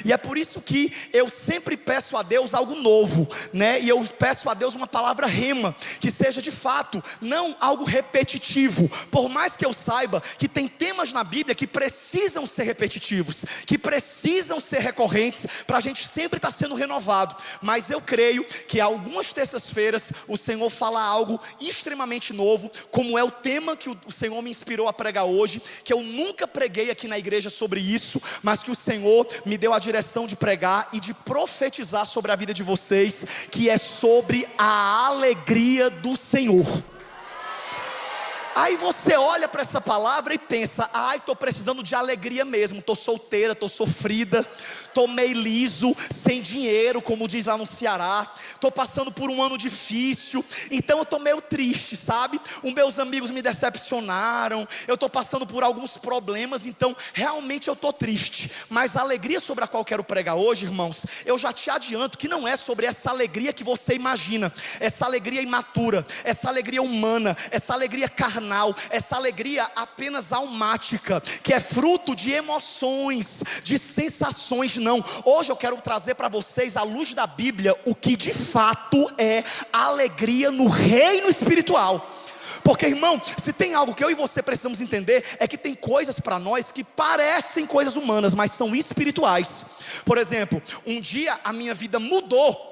E é por isso que eu sempre peço a Deus algo novo, né? E eu peço a Deus uma palavra rema, que seja de fato, não algo repetitivo. Por mais que eu saiba que tem temas na Bíblia que precisam ser repetitivos, que precisam ser recorrentes, para a gente sempre estar sendo renovado. Mas eu creio que algumas terças-feiras o Senhor fala algo extremamente novo, como é o tema que o Senhor me inspirou a pregar hoje, que eu nunca preguei aqui na igreja sobre isso, mas que o Senhor me deu a direção de pregar e de profetizar sobre a vida de vocês, que é sobre a alegria do Senhor. Aí você olha para essa palavra e pensa: ai, estou precisando de alegria mesmo, estou solteira, estou sofrida, estou meio liso, sem dinheiro, como diz lá no Ceará, estou passando por um ano difícil, então eu estou meio triste, sabe? Os meus amigos me decepcionaram, eu estou passando por alguns problemas, então realmente eu estou triste. Mas a alegria sobre a qual eu quero pregar hoje, irmãos, eu já te adianto que não é sobre essa alegria que você imagina, essa alegria imatura, essa alegria humana, essa alegria carnal, essa alegria apenas almática, que é fruto de emoções, de sensações. Não, hoje eu quero trazer para vocês, à luz da Bíblia, o que de fato é alegria no reino espiritual. Porque, irmão, se tem algo que eu e você precisamos entender, é que tem coisas para nós que parecem coisas humanas, mas são espirituais. Por exemplo, um dia a minha vida mudou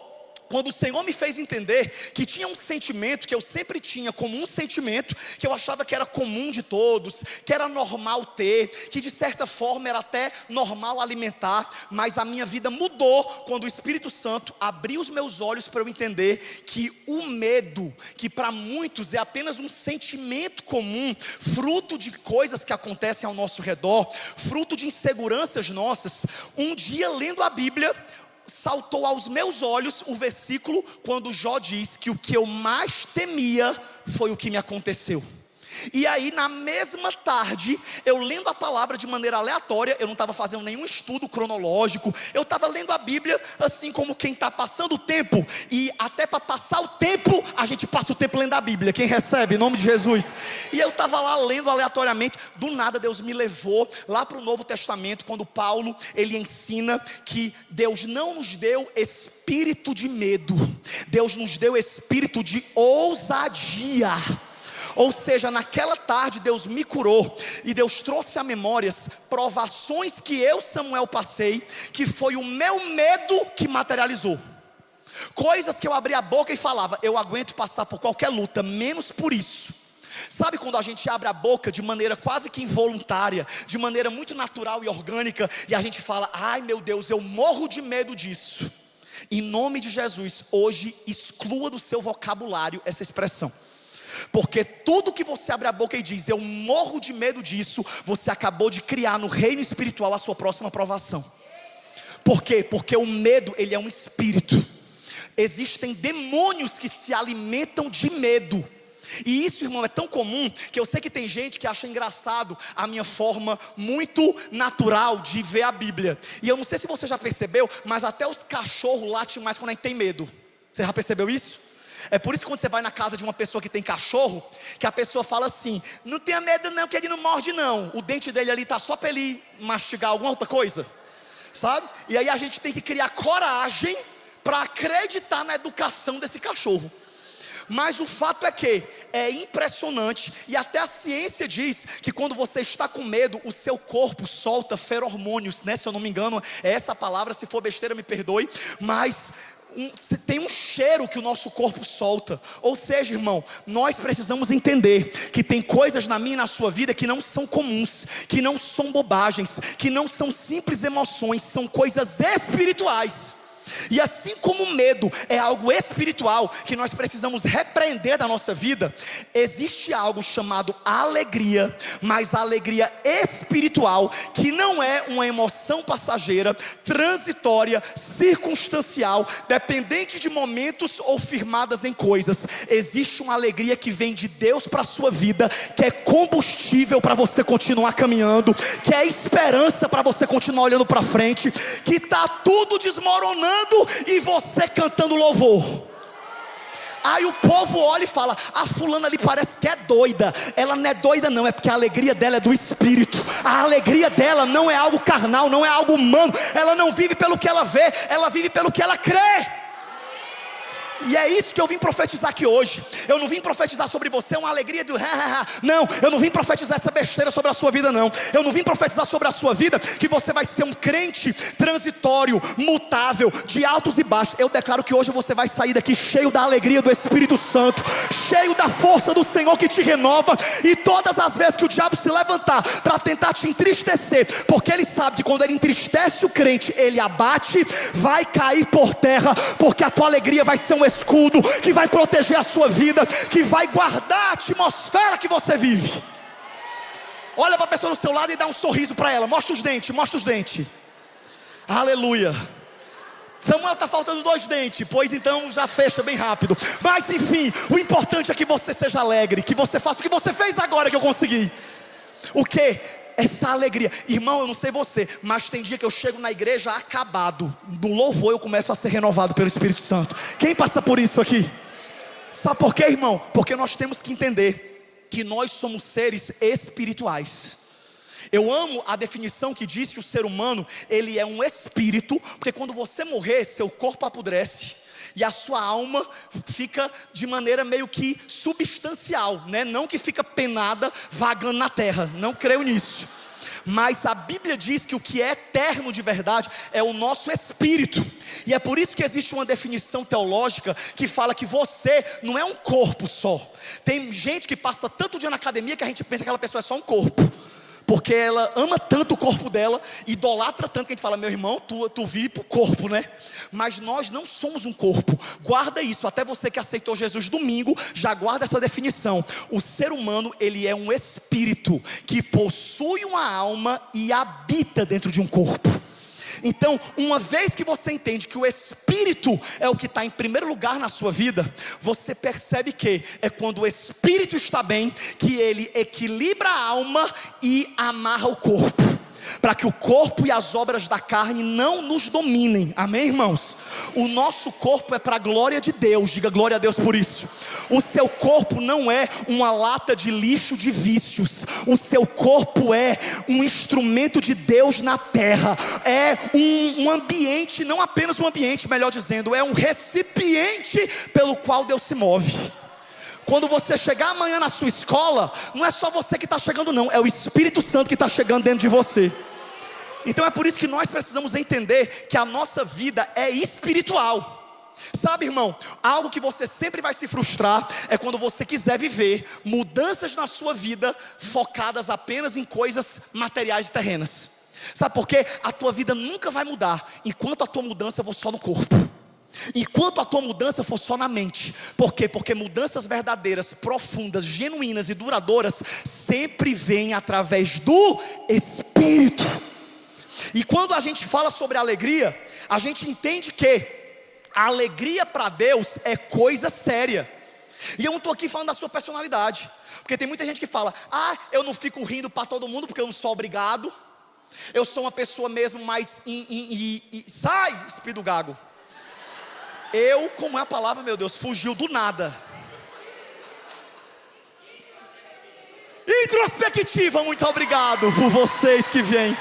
quando o Senhor me fez entender que tinha um sentimento que eu sempre tinha como um sentimento, que eu achava que era comum de todos, que era normal ter, que de certa forma era até normal alimentar. Mas a minha vida mudou quando o Espírito Santo abriu os meus olhos para eu entender que o medo, que para muitos é apenas um sentimento comum, fruto de coisas que acontecem ao nosso redor, fruto de inseguranças nossas, um dia lendo a Bíblia, saltou aos meus olhos o versículo quando Jó diz que o que eu mais temia foi o que me aconteceu. E aí na mesma tarde, eu lendo a palavra de maneira aleatória, eu não estava fazendo nenhum estudo cronológico, eu estava lendo a Bíblia assim como quem está passando o tempo. E até para passar o tempo, a gente passa o tempo lendo a Bíblia. Quem recebe? Em nome de Jesus. E eu estava lá lendo aleatoriamente, do nada Deus me levou lá para o Novo Testamento, quando Paulo, ele ensina que Deus não nos deu espírito de medo, Deus nos deu espírito de ousadia. Ou seja, naquela tarde Deus me curou, e Deus trouxe a memórias provações que eu, Samuel, passei, que foi o meu medo que materializou. Coisas que eu abri a boca e falava: eu aguento passar por qualquer luta, menos por isso. Sabe quando a gente abre a boca de maneira quase que involuntária, de maneira muito natural e orgânica, e a gente fala: ai meu Deus, eu morro de medo disso. Em nome de Jesus, hoje exclua do seu vocabulário essa expressão. Porque tudo que você abre a boca e diz: eu morro de medo disso, você acabou de criar no reino espiritual a sua próxima provação. Por quê? Porque o medo, ele é um espírito. Existem demônios que se alimentam de medo. E isso, irmão, é tão comum que eu sei que tem gente que acha engraçado a minha forma muito natural de ver a Bíblia. E eu não sei se você já percebeu, mas até os cachorros latem mais quando a gente tem medo. Você já percebeu isso? É por isso que quando você vai na casa de uma pessoa que tem cachorro, que a pessoa fala assim: não tenha medo não, que ele não morde não. O dente dele ali está só para ele mastigar alguma outra coisa, sabe? E aí a gente tem que criar coragem para acreditar na educação desse cachorro. Mas o fato é que é impressionante, e até a ciência diz que quando você está com medo, o seu corpo solta feromônios, né? Se eu não me engano, é essa a palavra, se for besteira me perdoe, mas tem um cheiro que o nosso corpo solta. Ou seja, irmão, nós precisamos entender que tem coisas na minha e na sua vida que não são comuns, que não são bobagens, que não são simples emoções, são coisas espirituais. E assim como o medo é algo espiritual que nós precisamos repreender da nossa vida, existe algo chamado alegria, mas a alegria espiritual, que não é uma emoção passageira, transitória, circunstancial, dependente de momentos ou firmadas em coisas. Existe uma alegria que vem de Deus para a sua vida, que é combustível para você continuar caminhando, que é esperança para você continuar olhando para frente, que está tudo desmoronando e você cantando louvor. Aí o povo olha e fala: a fulana ali parece que é doida. Ela não é doida não, é porque a alegria dela é do Espírito. A alegria dela não é algo carnal, não é algo humano. Ela não vive pelo que ela vê, ela vive pelo que ela crê. E é isso que eu vim profetizar aqui hoje. Eu não vim profetizar sobre você uma alegria do não, eu não vim profetizar essa besteira sobre a sua vida não. Eu não vim profetizar sobre a sua vida que você vai ser um crente transitório, mutável, de altos e baixos. Eu declaro que hoje você vai sair daqui cheio da alegria do Espírito Santo, cheio da força do Senhor que te renova. E todas as vezes que o diabo se levantar para tentar te entristecer, porque ele sabe que quando ele entristece o crente, ele abate, vai cair por terra, porque a tua alegria vai ser um escudo que vai proteger a sua vida, que vai guardar a atmosfera que você vive. Olha para a pessoa do seu lado e dá um sorriso para ela. Mostra os dentes, mostra os dentes. Aleluia. Samuel, está faltando 2 dentes. Pois então já fecha bem rápido. Mas enfim, o importante é que você seja alegre, que você faça o que você fez agora que eu consegui. O que? Essa alegria. Irmão, eu não sei você, mas tem dia que eu chego na igreja acabado. Do louvor eu começo a ser renovado pelo Espírito Santo. Quem passa por isso aqui? Sabe por quê, irmão? Porque nós temos que entender que nós somos seres espirituais. Eu amo a definição que diz que o ser humano, ele é um espírito. Porque quando você morrer, seu corpo apodrece e a sua alma fica de maneira meio que substancial, né? Não que fica penada, vagando na terra. Não creio nisso. Mas a Bíblia diz que o que é eterno de verdade é o nosso espírito. E é por isso que existe uma definição teológica que fala que você não é um corpo só. Tem gente que passa tanto dia na academia que a gente pensa que aquela pessoa é só um corpo, porque ela ama tanto o corpo dela, idolatra tanto, que a gente fala: meu irmão, tu vive pro corpo, né? Mas nós não somos um corpo. Guarda isso, até você que aceitou Jesus domingo, já guarda essa definição. O ser humano, ele é um espírito que possui uma alma e habita dentro de um corpo. Então, uma vez que você entende que o Espírito é o que está em primeiro lugar na sua vida, você percebe que é quando o Espírito está bem, que ele equilibra a alma e amarra o corpo, para que o corpo e as obras da carne não nos dominem. Amém, irmãos? O nosso corpo é para a glória de Deus. Diga glória a Deus por isso. O seu corpo não é uma lata de lixo de vícios. O seu corpo é um instrumento de Deus na terra. É um ambiente, não apenas um ambiente, melhor dizendo, é um recipiente pelo qual Deus se move. Quando você chegar amanhã na sua escola, não é só você que está chegando não, é o Espírito Santo que está chegando dentro de você. Então é por isso que nós precisamos entender que a nossa vida é espiritual. Sabe, irmão, algo que você sempre vai se frustrar é quando você quiser viver mudanças na sua vida focadas apenas em coisas materiais e terrenas. Sabe por quê? A tua vida nunca vai mudar enquanto a tua mudança for só no corpo, enquanto a tua mudança for só na mente. Por quê? Porque mudanças verdadeiras, profundas, genuínas e duradouras sempre vêm através do Espírito. E quando a gente fala sobre alegria, a gente entende que a alegria para Deus é coisa séria. E eu não estou aqui falando da sua personalidade, porque tem muita gente que fala: eu não fico rindo para todo mundo porque eu não sou obrigado. Eu sou uma pessoa mesmo mais sai, espírito gago. Como é a palavra, meu Deus, fugiu do nada. Introspectiva, muito obrigado por vocês que vêm.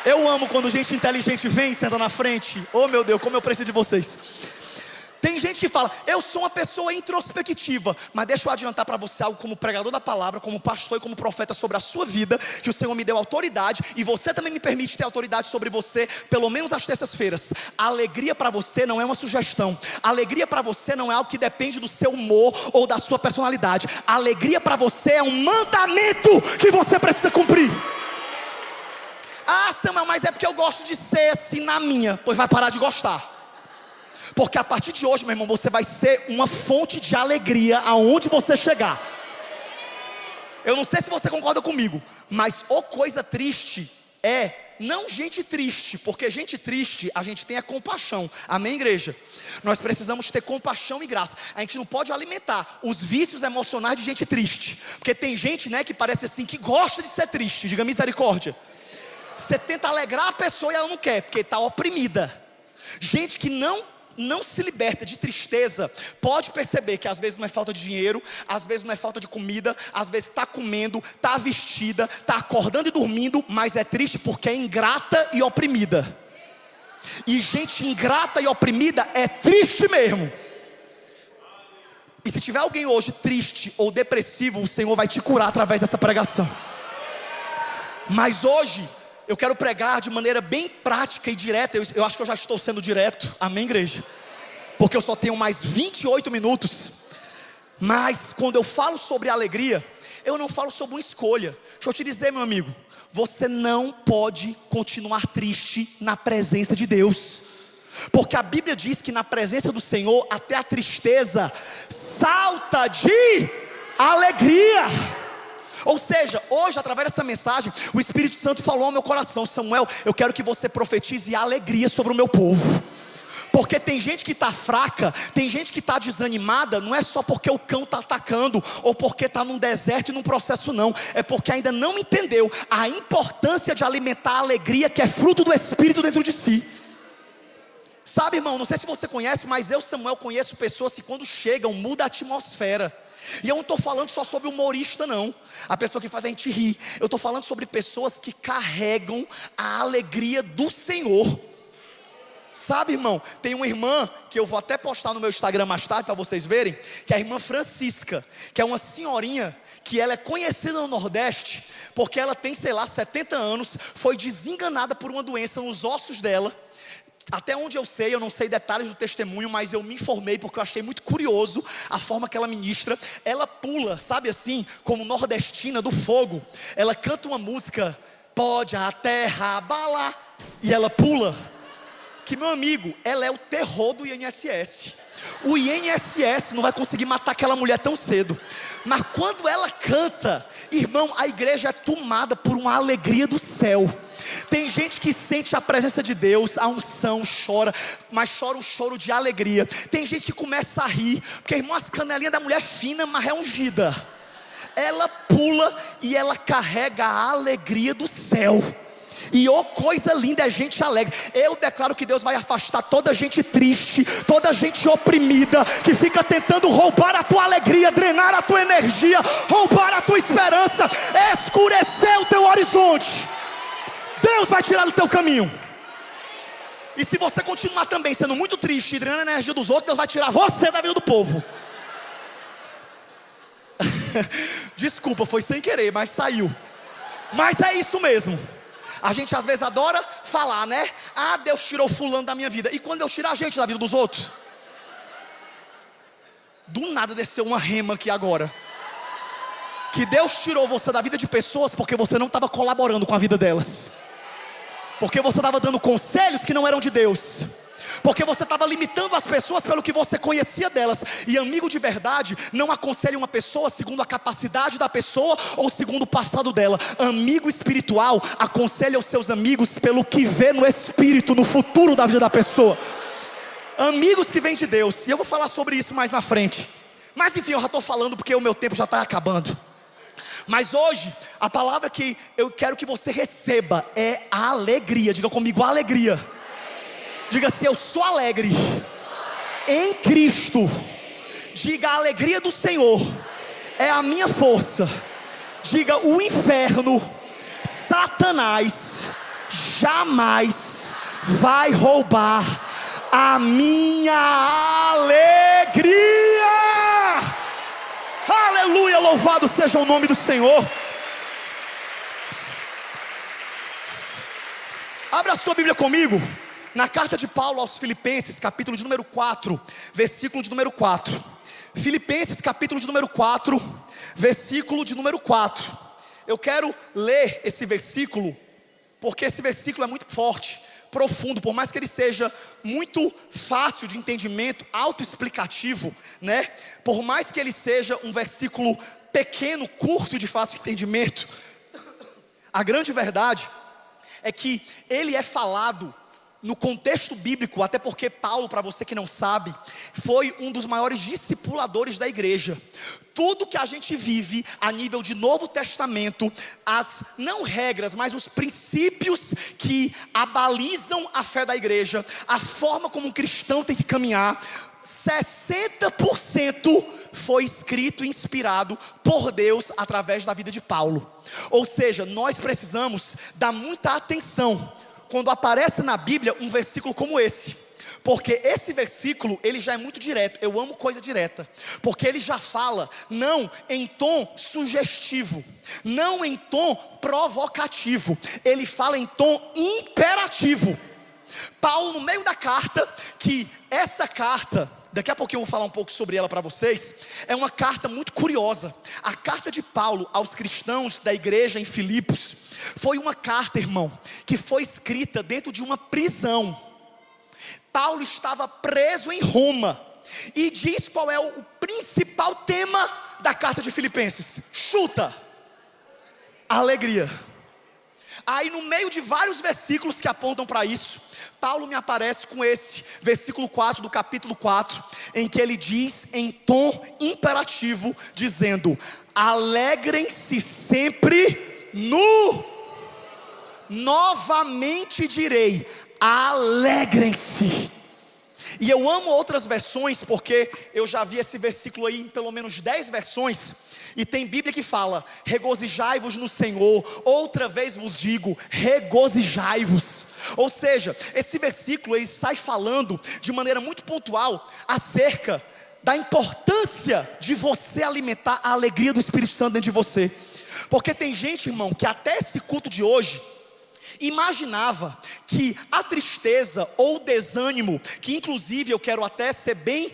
Eu amo quando gente inteligente vem e senta na frente. Oh meu Deus, como eu preciso de vocês. Tem gente que fala: eu sou uma pessoa introspectiva. Mas deixa eu adiantar para você algo, como pregador da palavra, como pastor e como profeta sobre a sua vida, que o Senhor me deu autoridade, e você também me permite ter autoridade sobre você, pelo menos às terças-feiras. A alegria para você não é uma sugestão. A alegria para você não é algo que depende do seu humor ou da sua personalidade. A alegria para você é um mandamento que você precisa cumprir. Samuel, mas é porque eu gosto de ser assim na minha. Pois vai parar de gostar. Porque a partir de hoje, meu irmão, você vai ser uma fonte de alegria aonde você chegar. Eu não sei se você concorda comigo, mas coisa triste é não gente triste, porque gente triste a gente tem a compaixão. Amém, igreja? Nós precisamos ter compaixão e graça. A gente não pode alimentar os vícios emocionais de gente triste, porque tem gente, né, que parece assim, que gosta de ser triste. Diga misericórdia. Você tenta alegrar a pessoa e ela não quer, porque está oprimida. Gente que não não se liberta de tristeza, pode perceber que às vezes não é falta de dinheiro, às vezes não é falta de comida, às vezes está comendo, está vestida, está acordando e dormindo, mas é triste porque é ingrata e oprimida. E gente ingrata e oprimida é triste mesmo. E se tiver alguém hoje triste ou depressivo, o Senhor vai te curar através dessa pregação. Mas hoje eu quero pregar de maneira bem prática e direta. Eu acho que eu já estou sendo direto, amém, igreja? Porque eu só tenho mais 28 minutos. Mas quando eu falo sobre alegria, eu não falo sobre uma escolha. Deixa eu te dizer, meu amigo, você não pode continuar triste na presença de Deus. Porque a Bíblia diz que na presença do Senhor até a tristeza salta de alegria. Ou seja, hoje através dessa mensagem o Espírito Santo falou ao meu coração: Samuel, eu quero que você profetize alegria sobre o meu povo. Porque tem gente que está fraca, tem gente que está desanimada, não é só porque o cão está atacando, ou porque está num deserto e num processo não, é porque ainda não entendeu a importância de alimentar a alegria que é fruto do Espírito dentro de si. Sabe, irmão, não sei se você conhece, mas eu, Samuel, conheço pessoas que quando chegam muda a atmosfera. E eu não estou falando só sobre humorista não, a pessoa que faz a gente rir. Eu estou falando sobre pessoas que carregam a alegria do Senhor. Sabe, irmão, tem uma irmã que eu vou até postar no meu Instagram mais tarde para vocês verem, que é a irmã Francisca, que é uma senhorinha que ela é conhecida no Nordeste porque ela tem, sei lá, 70 anos, foi desenganada por uma doença nos ossos dela. Até onde eu sei, eu não sei detalhes do testemunho, mas eu me informei porque eu achei muito curioso a forma que ela ministra. Ela pula, sabe assim, como nordestina do fogo. Ela canta uma música, pode a terra abalar, e ela pula. Que, meu amigo, ela é o terror do INSS. O INSS não vai conseguir matar aquela mulher tão cedo. Mas quando ela canta, irmão, a igreja é tomada por uma alegria do céu. Tem gente que sente a presença de Deus, a unção, chora, mas chora um choro de alegria. Tem gente que começa a rir, porque, irmão, as canelinhas da mulher é fina, mas é ungida. Ela pula e ela carrega a alegria do céu. E oh, coisa linda é gente alegre. Eu declaro que Deus vai afastar toda gente triste, toda gente oprimida, que fica tentando roubar a tua alegria, drenar a tua energia, roubar a tua esperança, escurecer o teu horizonte. Deus vai tirar do teu caminho. E se você continuar também sendo muito triste e drenando a energia dos outros, Deus vai tirar você da vida do povo. Desculpa, foi sem querer, mas saiu. Mas é isso mesmo. A gente às vezes adora falar, né? Ah, Deus tirou fulano da minha vida. E quando Deus tira a gente da vida dos outros? Do nada desceu uma rema aqui agora. Que Deus tirou você da vida de pessoas porque você não estava colaborando com a vida delas. Porque você estava dando conselhos que não eram de Deus. Porque você estava limitando as pessoas pelo que você conhecia delas. E amigo de verdade não aconselha uma pessoa segundo a capacidade da pessoa ou segundo o passado dela. Amigo espiritual aconselha os seus amigos pelo que vê no espírito, no futuro da vida da pessoa. Amigos que vêm de Deus. E eu vou falar sobre isso mais na frente. Mas enfim, eu já estou falando porque o meu tempo já está acabando. Mas hoje, a palavra que eu quero que você receba é a alegria. Diga comigo, alegria. Diga assim, eu sou alegre em Cristo. Diga, a alegria do Senhor é a minha força. Diga, o inferno, Satanás, jamais vai roubar a minha alegria. Aleluia, louvado seja o nome do Senhor. Abra a sua Bíblia comigo na carta de Paulo aos Filipenses, capítulo de número 4, versículo de número 4. Filipenses, capítulo de número 4, versículo de número 4. Eu quero ler esse versículo, porque esse versículo é muito forte, profundo. Por mais que ele seja muito fácil de entendimento, autoexplicativo, né? Por mais que ele seja um versículo pequeno, curto e de fácil entendimento, a grande verdade é que ele é falado no contexto bíblico, até porque Paulo, para você que não sabe, foi um dos maiores discipuladores da igreja. Tudo que a gente vive a nível de Novo Testamento, as não regras, mas os princípios que abalizam a fé da igreja, a forma como um cristão tem que caminhar, 60% foi escrito e inspirado por Deus através da vida de Paulo. Ou seja, nós precisamos dar muita atenção quando aparece na Bíblia um versículo como esse, porque esse versículo, ele já é muito direto. Eu amo coisa direta, porque ele já fala, não em tom sugestivo, não em tom provocativo, ele fala em tom imperativo. Paulo, no meio da carta, que essa carta, daqui a pouquinho eu vou falar um pouco sobre ela para vocês, é uma carta muito curiosa. A carta de Paulo aos cristãos da igreja em Filipos foi uma carta, irmão, que foi escrita dentro de uma prisão. Paulo estava preso em Roma, e diz qual é o principal tema da carta de Filipenses. Chuta: alegria. Aí no meio de vários versículos que apontam para isso, Paulo me aparece com esse versículo 4 do capítulo 4, em que ele diz em tom imperativo, dizendo: alegrem-se sempre novamente direi, alegrem-se. E eu amo outras versões, porque eu já vi esse versículo aí em pelo menos 10 versões. E tem Bíblia que fala: regozijai-vos no Senhor. Outra vez vos digo, regozijai-vos. Ou seja, esse versículo ele sai falando de maneira muito pontual acerca da importância de você alimentar a alegria do Espírito Santo dentro de você. Porque tem gente, irmão, que até esse culto de hoje imaginava que a tristeza ou o desânimo, que inclusive eu quero até ser bem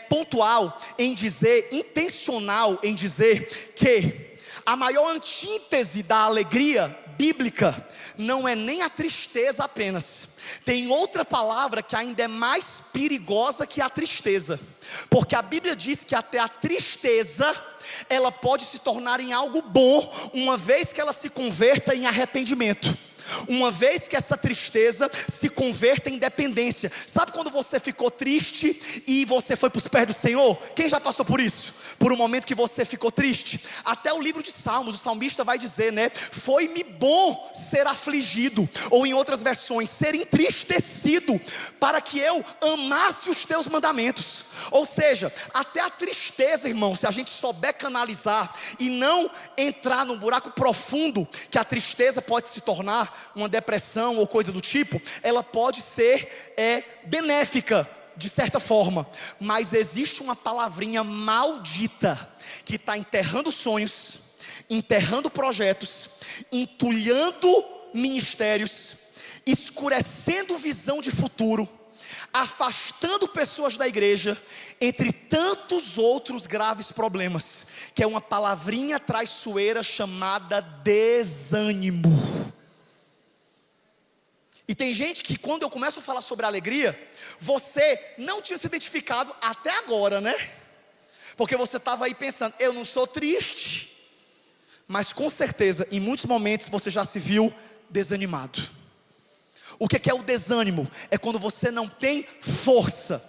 pontual em dizer, intencional em dizer, que a maior antítese da alegria bíblica não é nem a tristeza apenas. Tem outra palavra que ainda é mais perigosa que a tristeza, porque a Bíblia diz que até a tristeza ela pode se tornar em algo bom, uma vez que ela se converta em arrependimento, uma vez que essa tristeza se converta em dependência. Sabe quando você ficou triste e você foi para os pés do Senhor? Quem já passou por isso? Por um momento que você ficou triste? Até o livro de Salmos, o salmista vai dizer, né? Foi-me bom ser afligido, ou em outras versões, ser entristecido, para que eu amasse os teus mandamentos. Ou seja, até a tristeza, irmão, se a gente souber canalizar e não entrar num buraco profundo que a tristeza pode se tornar, uma depressão ou coisa do tipo, ela pode ser benéfica de certa forma. Mas existe uma palavrinha maldita que está enterrando sonhos, enterrando projetos, entulhando ministérios, escurecendo visão de futuro, afastando pessoas da igreja, entre tantos outros graves problemas, que é uma palavrinha traiçoeira chamada desânimo. E tem gente que quando eu começo a falar sobre alegria, você não tinha se identificado até agora, né? Porque você estava aí pensando, eu não sou triste. Mas com certeza, em muitos momentos você já se viu desanimado. O que é o desânimo? É quando você não tem força.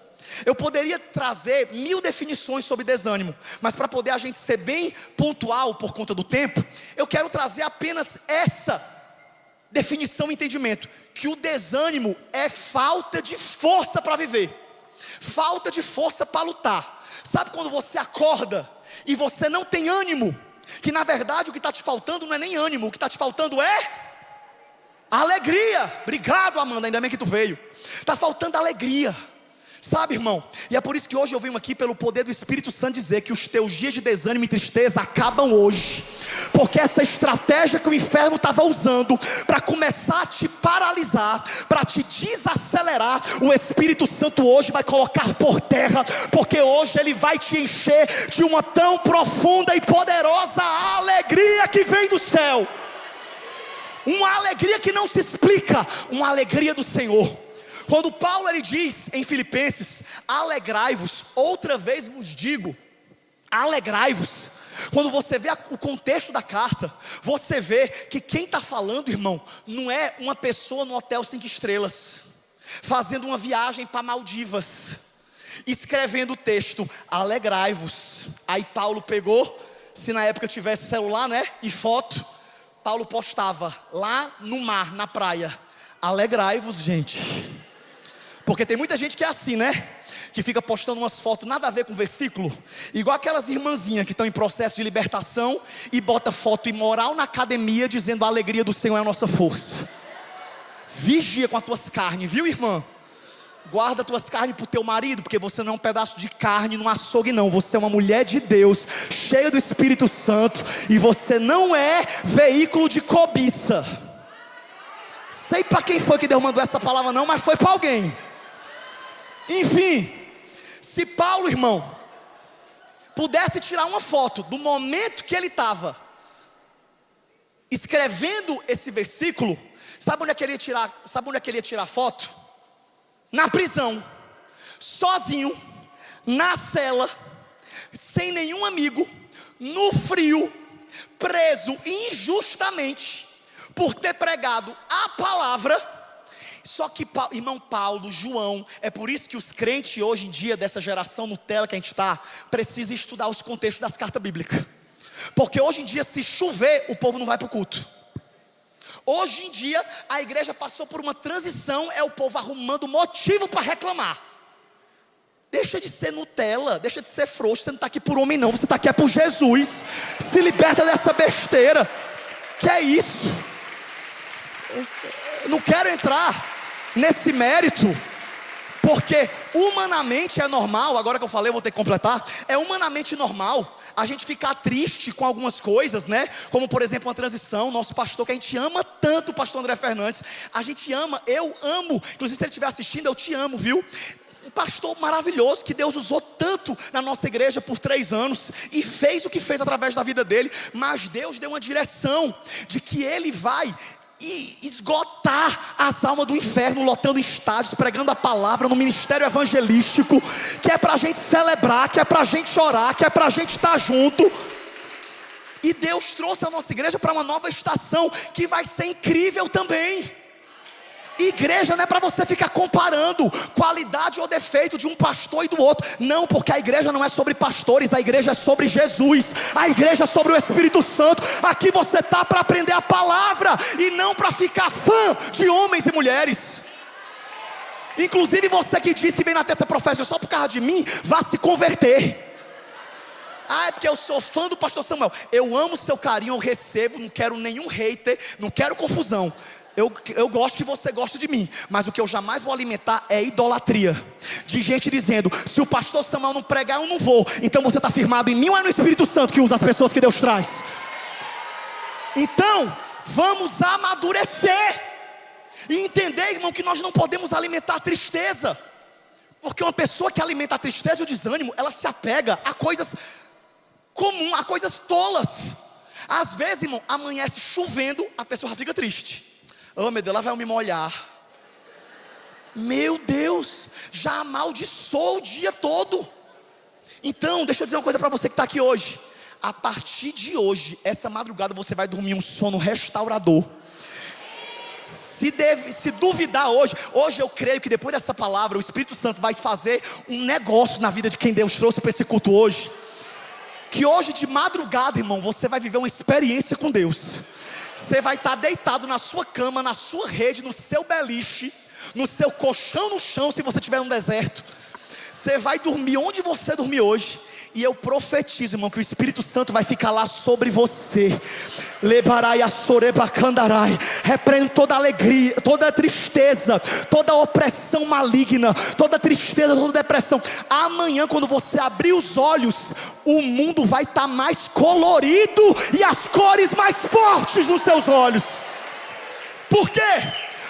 Eu poderia trazer 1000 definições sobre desânimo, mas para poder a gente ser bem pontual por conta do tempo, eu quero trazer apenas essa definição e entendimento, que o desânimo é falta de força para viver, falta de força para lutar. Sabe quando você acorda e você não tem ânimo, que na verdade o que está te faltando não é nem ânimo, o que está te faltando é alegria. Obrigado, Amanda, ainda bem que tu veio. Está faltando alegria, sabe, irmão? E é por isso que hoje eu venho aqui pelo poder do Espírito Santo dizer que os teus dias de desânimo e tristeza acabam hoje, porque essa estratégia que o inferno estava usando para começar a te paralisar, para te desacelerar, o Espírito Santo hoje vai colocar por terra, porque hoje ele vai te encher de uma tão profunda e poderosa alegria que vem do céu, uma alegria que não se explica, uma alegria do Senhor. Quando Paulo ele diz em Filipenses, alegrai-vos, outra vez vos digo, alegrai-vos. Quando você vê o contexto da carta, você vê que quem está falando, irmão, não é uma pessoa no hotel 5 estrelas. fazendo uma viagem para Maldivas, escrevendo o texto, alegrai-vos. Aí Paulo pegou, se na época tivesse celular, né, e foto, Paulo postava lá no mar, na praia, alegrai-vos, gente. Porque tem muita gente que é assim, né, que fica postando umas fotos nada a ver com o versículo, igual aquelas irmãzinhas que estão em processo de libertação e bota foto imoral na academia dizendo a alegria do Senhor é a nossa força. Vigia com as tuas carnes, viu, irmã? Guarda as tuas carnes para o teu marido, porque você não é um pedaço de carne no açougue não, você é uma mulher de Deus, cheia do Espírito Santo, e você não é veículo de cobiça. Sei para quem foi que Deus mandou essa palavra não, mas foi para alguém. Enfim, se Paulo, irmão, pudesse tirar uma foto do momento que ele estava escrevendo esse versículo, sabe onde é que ele ia tirar foto? Na prisão, sozinho, na cela, sem nenhum amigo, no frio, preso injustamente, por ter pregado a palavra. Só que, irmão Paulo, João, é por isso que os crentes hoje em dia, dessa geração Nutella que a gente está, precisam estudar os contextos das cartas bíblicas. Porque hoje em dia, se chover, o povo não vai para o culto. Hoje em dia, a igreja passou por uma transição, é o povo arrumando motivo para reclamar. Deixa de ser Nutella, deixa de ser frouxo, você não está aqui por homem não, você está aqui é por Jesus. Se liberta dessa besteira. Que é isso? Eu não quero entrar nesse mérito, porque humanamente é normal, agora que eu falei eu vou ter que completar, é humanamente normal a gente ficar triste com algumas coisas, né? Como por exemplo uma transição, nosso pastor que a gente ama tanto, o pastor André Fernandes, a gente ama, eu amo, inclusive se ele estiver assistindo eu te amo, viu? Um pastor maravilhoso que Deus usou tanto na nossa igreja por 3 anos e fez o que fez através da vida dele, mas Deus deu uma direção de que ele vai e esgotar as almas do inferno, lotando estádios, pregando a palavra no ministério evangelístico, que é para a gente celebrar, que é para a gente chorar, que é para a gente estar junto. E Deus trouxe a nossa igreja para uma nova estação, que vai ser incrível também. Igreja não é para você ficar comparando qualidade ou defeito de um pastor e do outro. Não, porque a igreja não é sobre pastores, a igreja é sobre Jesus, a igreja é sobre o Espírito Santo. Aqui você está para aprender a palavra e não para ficar fã de homens e mulheres. Inclusive você que diz que vem na terça profética só por causa de mim, vá se converter. Ah, é porque eu sou fã do pastor Samuel. Eu amo o seu carinho, eu recebo, não quero nenhum hater, não quero confusão. Eu gosto que você goste de mim, mas o que eu jamais vou alimentar é idolatria. De gente dizendo, se o pastor Samuel não pregar eu não vou. Então você está firmado em mim ou é no Espírito Santo que usa as pessoas que Deus traz? Então, vamos amadurecer e entender, irmão, que nós não podemos alimentar a tristeza. Porque uma pessoa que alimenta a tristeza e o desânimo, ela se apega a coisas comuns, a coisas tolas. Às vezes, irmão, amanhece chovendo, a pessoa já fica triste. Oh meu Deus, lá vai eu me molhar. Meu Deus, já amaldiçoou o dia todo. Então, deixa eu dizer uma coisa para você que está aqui hoje. A partir de hoje, essa madrugada você vai dormir um sono restaurador. Se duvidar hoje eu creio que depois dessa palavra, o Espírito Santo vai fazer um negócio na vida de quem Deus trouxe para esse culto hoje. Que hoje de madrugada, irmão, você vai viver uma experiência com Deus. Você vai estar deitado na sua cama, na sua rede, no seu beliche, no seu colchão no chão, se você estiver no deserto. Você vai dormir onde você dormir hoje. E eu profetizo, irmão, que o Espírito Santo vai ficar lá sobre você. Lebarai a sorebacandarai. Repreende toda alegria, toda tristeza, toda opressão maligna, toda tristeza, toda depressão. Amanhã, quando você abrir os olhos, o mundo vai estar mais colorido e as cores mais fortes nos seus olhos. Por quê?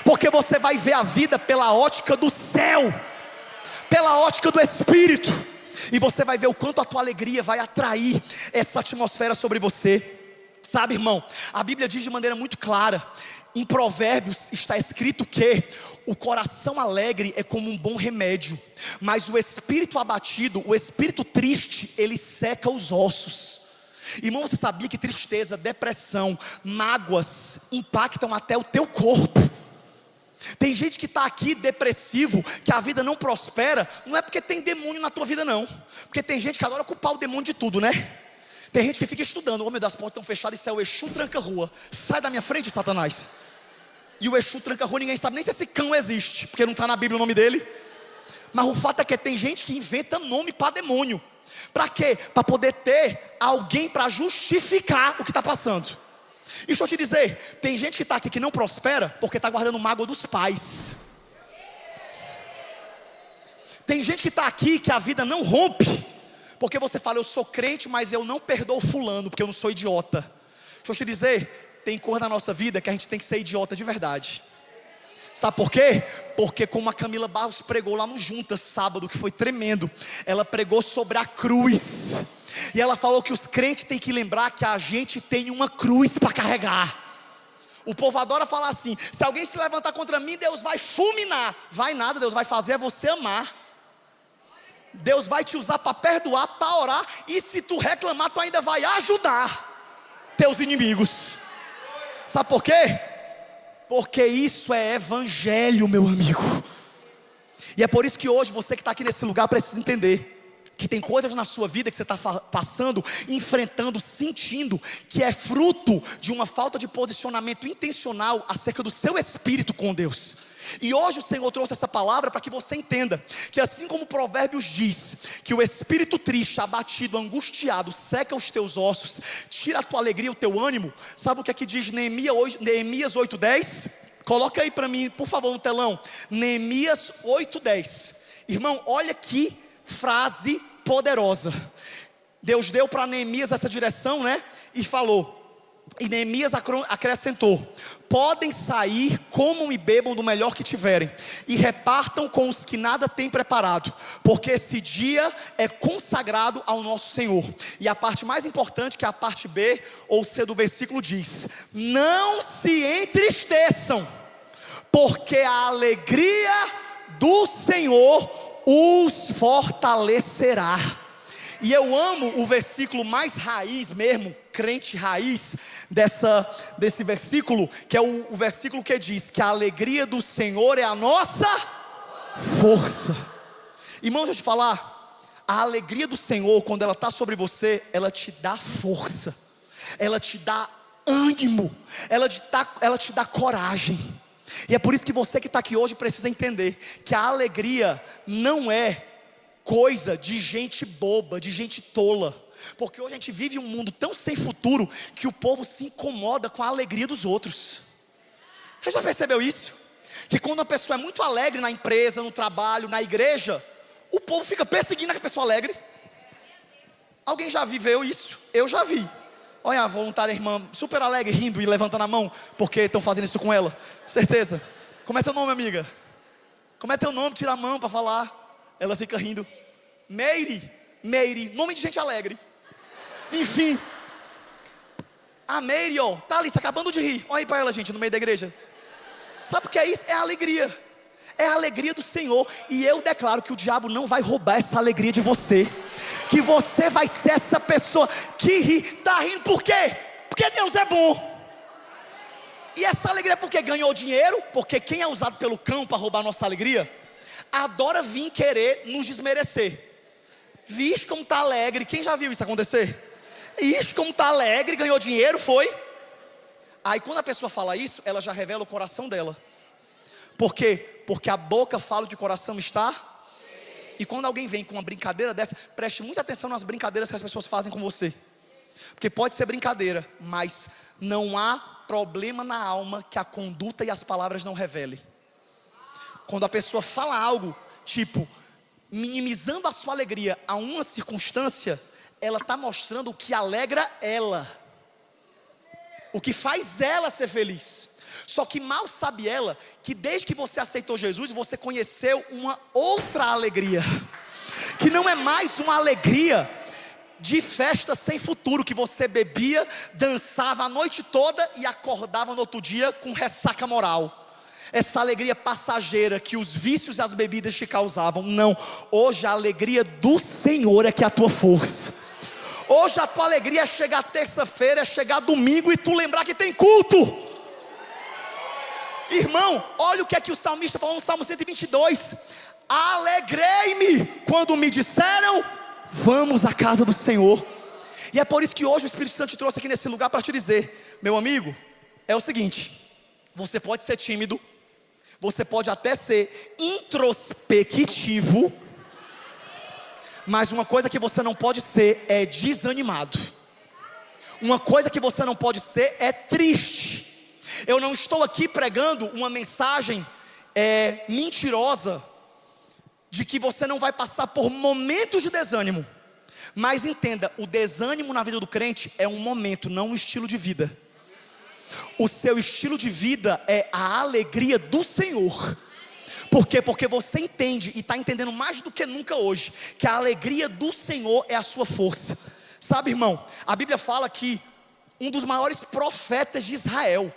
Porque você vai ver a vida pela ótica do céu, pela ótica do Espírito. E você vai ver o quanto a tua alegria vai atrair essa atmosfera sobre você. Sabe, irmão, a Bíblia diz de maneira muito clara, em Provérbios está escrito que o coração alegre é como um bom remédio, mas o espírito abatido, o espírito triste, ele seca os ossos. Irmão, você sabia que tristeza, depressão, mágoas impactam até o teu corpo? Tem gente que está aqui depressivo, que a vida não prospera. Não é porque tem demônio na tua vida não. Porque tem gente que adora culpar o demônio de tudo, né? Tem gente que fica estudando: oh meu Deus, as portas estão fechadas, isso é o Exu tranca-rua. Sai da minha frente, Satanás. E o Exu tranca-rua, ninguém sabe nem se esse cão existe, porque não está na Bíblia o nome dele. Mas o fato é que tem gente que inventa nome para demônio. Para quê? Para poder ter alguém para justificar o que está passando. E deixa eu te dizer, tem gente que está aqui que não prospera porque está guardando mágoa dos pais. Tem gente que está aqui que a vida não rompe porque você fala: eu sou crente, mas eu não perdoo fulano, porque eu não sou idiota. Deixa eu te dizer, tem coisa na nossa vida que a gente tem que ser idiota de verdade. Sabe por quê? Porque como a Camila Barros pregou lá no Juntas sábado, que foi tremendo, ela pregou sobre a cruz. E ela falou que os crentes têm que lembrar que a gente tem uma cruz para carregar. O povo adora falar assim: se alguém se levantar contra mim, Deus vai fulminar. Vai nada, Deus vai fazer é você amar. Deus vai te usar para perdoar, para orar. E se tu reclamar, tu ainda vai ajudar teus inimigos. Sabe por quê? Porque isso é evangelho, meu amigo. E é por isso que hoje você que está aqui nesse lugar precisa entender que tem coisas na sua vida que você está passando, enfrentando, sentindo, que é fruto de uma falta de posicionamento intencional acerca do seu espírito com Deus. E hoje o Senhor trouxe essa palavra para que você entenda que assim como Provérbios diz que o espírito triste, abatido, angustiado seca os teus ossos, tira a tua alegria, o teu ânimo. Sabe o que é que diz Neemias 8:10? Coloca aí para mim, por favor, no telão. Neemias 8:10. Irmão, olha que frase poderosa. Deus deu para Neemias essa direção, né? E falou. E Neemias acrescentou: podem sair, comam e bebam do melhor que tiverem, e repartam com os que nada têm preparado, porque esse dia é consagrado ao nosso Senhor. E a parte mais importante, que é a parte B ou C do versículo, diz: não se entristeçam, porque a alegria do Senhor os fortalecerá. E eu amo o versículo mais raiz mesmo, crente raiz desse versículo, que é o versículo que diz que a alegria do Senhor é a nossa força. Irmãos, deixa eu te falar, a alegria do Senhor, quando ela está sobre você, ela te dá força, ela te dá ânimo, ela te dá coragem. E é por isso que você que está aqui hoje precisa entender que a alegria não é coisa de gente boba, de gente tola. Porque hoje a gente vive um mundo tão sem futuro que o povo se incomoda com a alegria dos outros. Você já percebeu isso? Que quando uma pessoa é muito alegre na empresa, no trabalho, na igreja, o povo fica perseguindo a pessoa alegre. Alguém já viveu isso? Eu já vi. Olha a voluntária irmã super alegre, rindo e levantando a mão porque estão fazendo isso com ela. Certeza. Como é teu nome, amiga? Como é teu nome? Tira a mão para falar. Ela fica rindo. Meire, nome de gente alegre. Enfim, a Meire, ó, tá ali se acabando de rir. Olha aí para ela, gente, no meio da igreja. Sabe o que é isso? É a alegria. É a alegria do Senhor. E eu declaro que o diabo não vai roubar essa alegria de você. Que você vai ser essa pessoa que ri. Tá rindo por quê? Porque Deus é bom. E essa alegria é porque ganhou dinheiro. Porque quem é usado pelo cão para roubar a nossa alegria adora vir querer nos desmerecer. Vixe como está alegre. Quem já viu isso acontecer? Vixe como está alegre, ganhou dinheiro, foi. Aí quando a pessoa fala isso, ela já revela o coração dela. Por quê? Porque a boca fala o que o coração está. E quando alguém vem com uma brincadeira dessa, preste muita atenção nas brincadeiras que as pessoas fazem com você. Porque pode ser brincadeira, mas não há problema na alma que a conduta e as palavras não revelem. Quando a pessoa fala algo, tipo, minimizando a sua alegria a uma circunstância, ela está mostrando o que alegra ela, o que faz ela ser feliz. Só que mal sabe ela, que desde que você aceitou Jesus, você conheceu uma outra alegria, que não é mais uma alegria de festa sem futuro, que você bebia, dançava a noite toda e acordava no outro dia com ressaca moral. Essa alegria passageira que os vícios e as bebidas te causavam. Não, hoje a alegria do Senhor é que é a tua força. Hoje a tua alegria é chegar terça-feira, é chegar domingo e tu lembrar que tem culto. Irmão, olha o que o salmista falou no Salmo 122. Alegrei-me quando me disseram, vamos à casa do Senhor. E é por isso que hoje o Espírito Santo te trouxe aqui nesse lugar para te dizer, meu amigo, é o seguinte: você pode ser tímido, você pode até ser introspectivo, mas uma coisa que você não pode ser é desanimado. Uma coisa que você não pode ser é triste. Eu não estou aqui pregando uma mensagem mentirosa de que você não vai passar por momentos de desânimo. Mas entenda, o desânimo na vida do crente é um momento, não um estilo de vida. O seu estilo de vida é a alegria do Senhor. Por quê? Porque você entende, e está entendendo mais do que nunca hoje, que a alegria do Senhor é a sua força. Sabe, irmão, a Bíblia fala que um dos maiores profetas de Israel,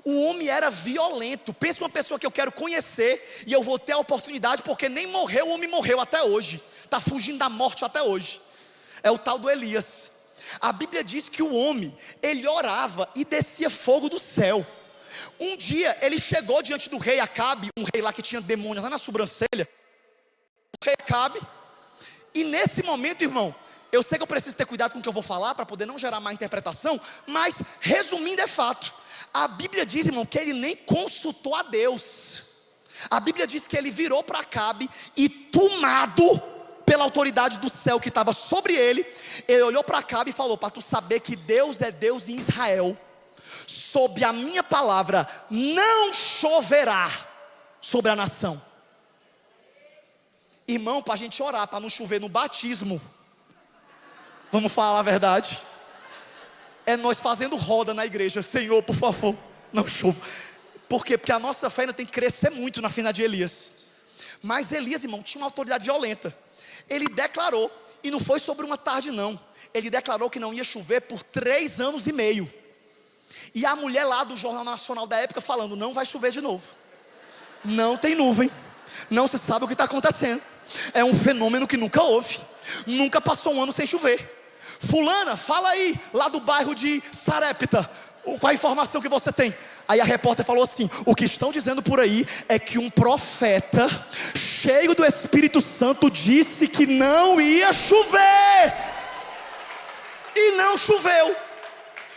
o homem era violento. Pensa uma pessoa que eu quero conhecer, e eu vou ter a oportunidade, porque nem morreu, o homem morreu até hoje, está fugindo da morte até hoje. É o tal do Elias. A Bíblia diz que o homem, ele orava e descia fogo do céu. Um dia ele chegou diante do rei Acabe, um rei lá que tinha demônios lá na sobrancelha. O rei Acabe. E nesse momento, irmão, eu sei que eu preciso ter cuidado com o que eu vou falar, para poder não gerar má interpretação, mas resumindo é fato. A Bíblia diz, irmão, que ele nem consultou a Deus. A Bíblia diz que ele virou para Acabe e, tomado pela autoridade do céu que estava sobre ele, ele olhou para Acabe e falou: para tu saber que Deus é Deus em Israel, sob a minha palavra não choverá sobre a nação. Irmão, para a gente orar, para não chover no batismo, vamos falar a verdade, é nós fazendo roda na igreja: Senhor, por favor, não chova. Por quê? Porque a nossa fé ainda tem que crescer muito na fina de Elias. Mas Elias, irmão, tinha uma autoridade violenta. Ele declarou, e não foi sobre uma tarde não, ele declarou que não ia chover por 3 anos e meio. E a mulher lá do Jornal Nacional da época falando: não vai chover de novo, não tem nuvem, não se sabe o que está acontecendo, é um fenômeno que nunca houve, nunca passou um ano sem chover. Fulana, fala aí, lá do bairro de Sarepta, qual a informação que você tem? Aí a repórter falou assim: o que estão dizendo por aí é que um profeta cheio do Espírito Santo disse que não ia chover, e não choveu.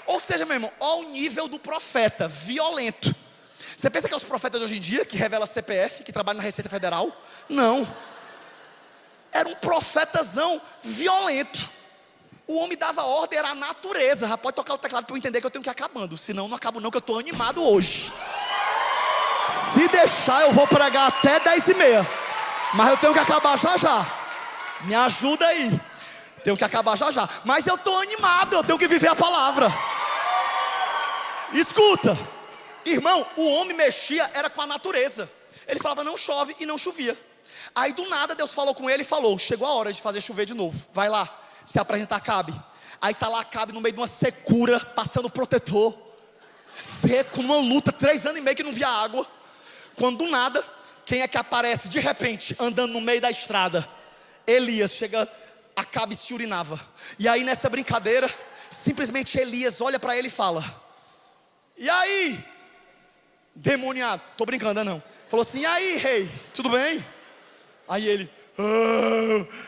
Ou seja, meu irmão, olha o nível do profeta, violento. Você pensa que é os profetas de hoje em dia, que revela CPF, que trabalha na Receita Federal? Não, era um profetazão violento. O homem dava ordem, era a natureza. Já pode tocar o teclado para eu entender que eu tenho que ir acabando. Senão não acabo não, que eu estou animado hoje. Se deixar eu vou pregar até 10h30. Mas eu tenho que acabar já já. Me ajuda aí. Tenho que acabar já já. Mas eu estou animado, eu tenho que viver a palavra. Escuta, irmão, o homem mexia, era com a natureza. Ele falava não chove e não chovia. Aí do nada Deus falou com ele e falou: chegou a hora de fazer chover de novo. Vai lá se apresentar a Acabe. Aí está lá Acabe no meio de uma secura, passando protetor, seco, numa luta, 3 anos e meio que não via água. Quando do nada, quem é que aparece de repente, andando no meio da estrada? Elias. Chega, Acabe se urinava. E aí nessa brincadeira, simplesmente Elias olha para ele e fala: e aí, demoniado? Estou brincando, não. Falou assim: e aí, rei, tudo bem? Aí ele: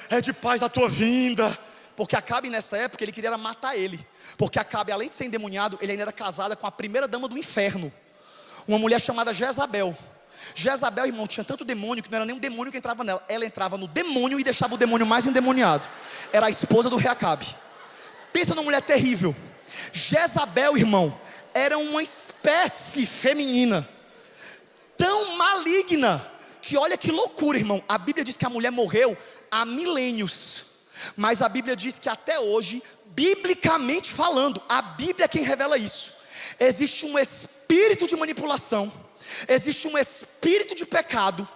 é de paz a tua vinda. Porque Acabe nessa época, ele queria matar ele. Porque Acabe, além de ser endemoniado, ele ainda era casada com a primeira dama do inferno, uma mulher chamada Jezabel. Jezabel, irmão, tinha tanto demônio que não era nem um demônio que entrava nela. Ela entrava no demônio e deixava o demônio mais endemoniado. Era a esposa do rei Acabe. Pensa numa mulher terrível. Jezabel, irmão, era uma espécie feminina tão maligna que olha que loucura, irmão. A Bíblia diz que a mulher morreu há milênios, mas a Bíblia diz que até hoje, biblicamente falando, a Bíblia é quem revela isso. Existe um espírito de manipulação, existe um espírito de pecado,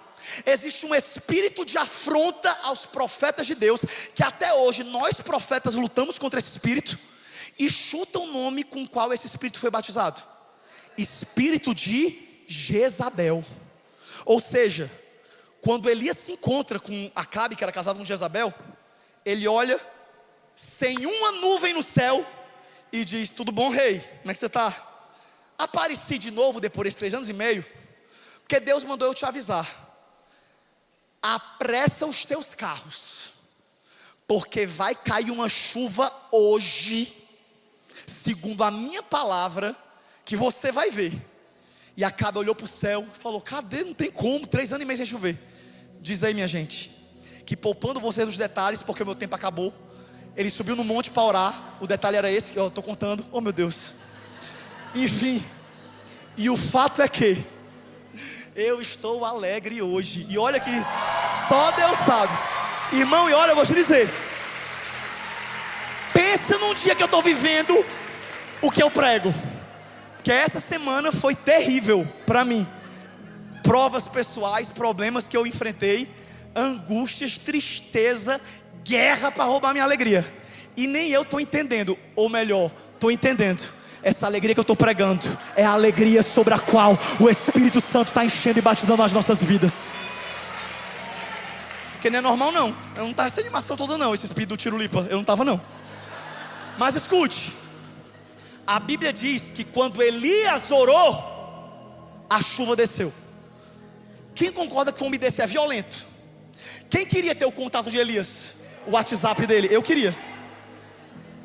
existe um espírito de afronta aos profetas de Deus, que até hoje nós profetas lutamos contra esse espírito. E chuta o nome com o qual esse espírito foi batizado: espírito de Jezabel. Ou seja, quando Elias se encontra com Acabe, que era casado com Jezabel, ele olha sem uma nuvem no céu e diz: tudo bom, rei? Como é que você está? Apareci de novo depois de 3 anos e meio. Porque Deus mandou eu te avisar: apressa os teus carros, porque vai cair uma chuva hoje, segundo a minha palavra, que você vai ver. E Acabe olhou para o céu e falou: cadê? Não tem como, 3 anos e meio sem chover. Diz aí, minha gente, que poupando vocês nos detalhes, porque o meu tempo acabou, ele subiu no monte para orar. O detalhe era esse, que eu estou contando. Oh meu Deus. Enfim, e o fato é que eu estou alegre hoje. E olha que só Deus sabe, irmão. E olha, eu vou te dizer, pensa num dia que eu estou vivendo o que eu prego, que essa semana foi terrível para mim. Provas pessoais, problemas que eu enfrentei, angústias, tristeza, guerra para roubar minha alegria. E nem eu estou entendendo, ou melhor, estou entendendo. Essa alegria que eu estou pregando é a alegria sobre a qual o Espírito Santo está enchendo e batidando as nossas vidas. Porque não é normal não, eu não estava essa animação toda não, esse espírito do Tirulipa, eu não estava não. Mas escute, a Bíblia diz que quando Elias orou, a chuva desceu. Quem concorda que o homem desse é violento? Quem queria ter o contato de Elias? O WhatsApp dele, eu queria,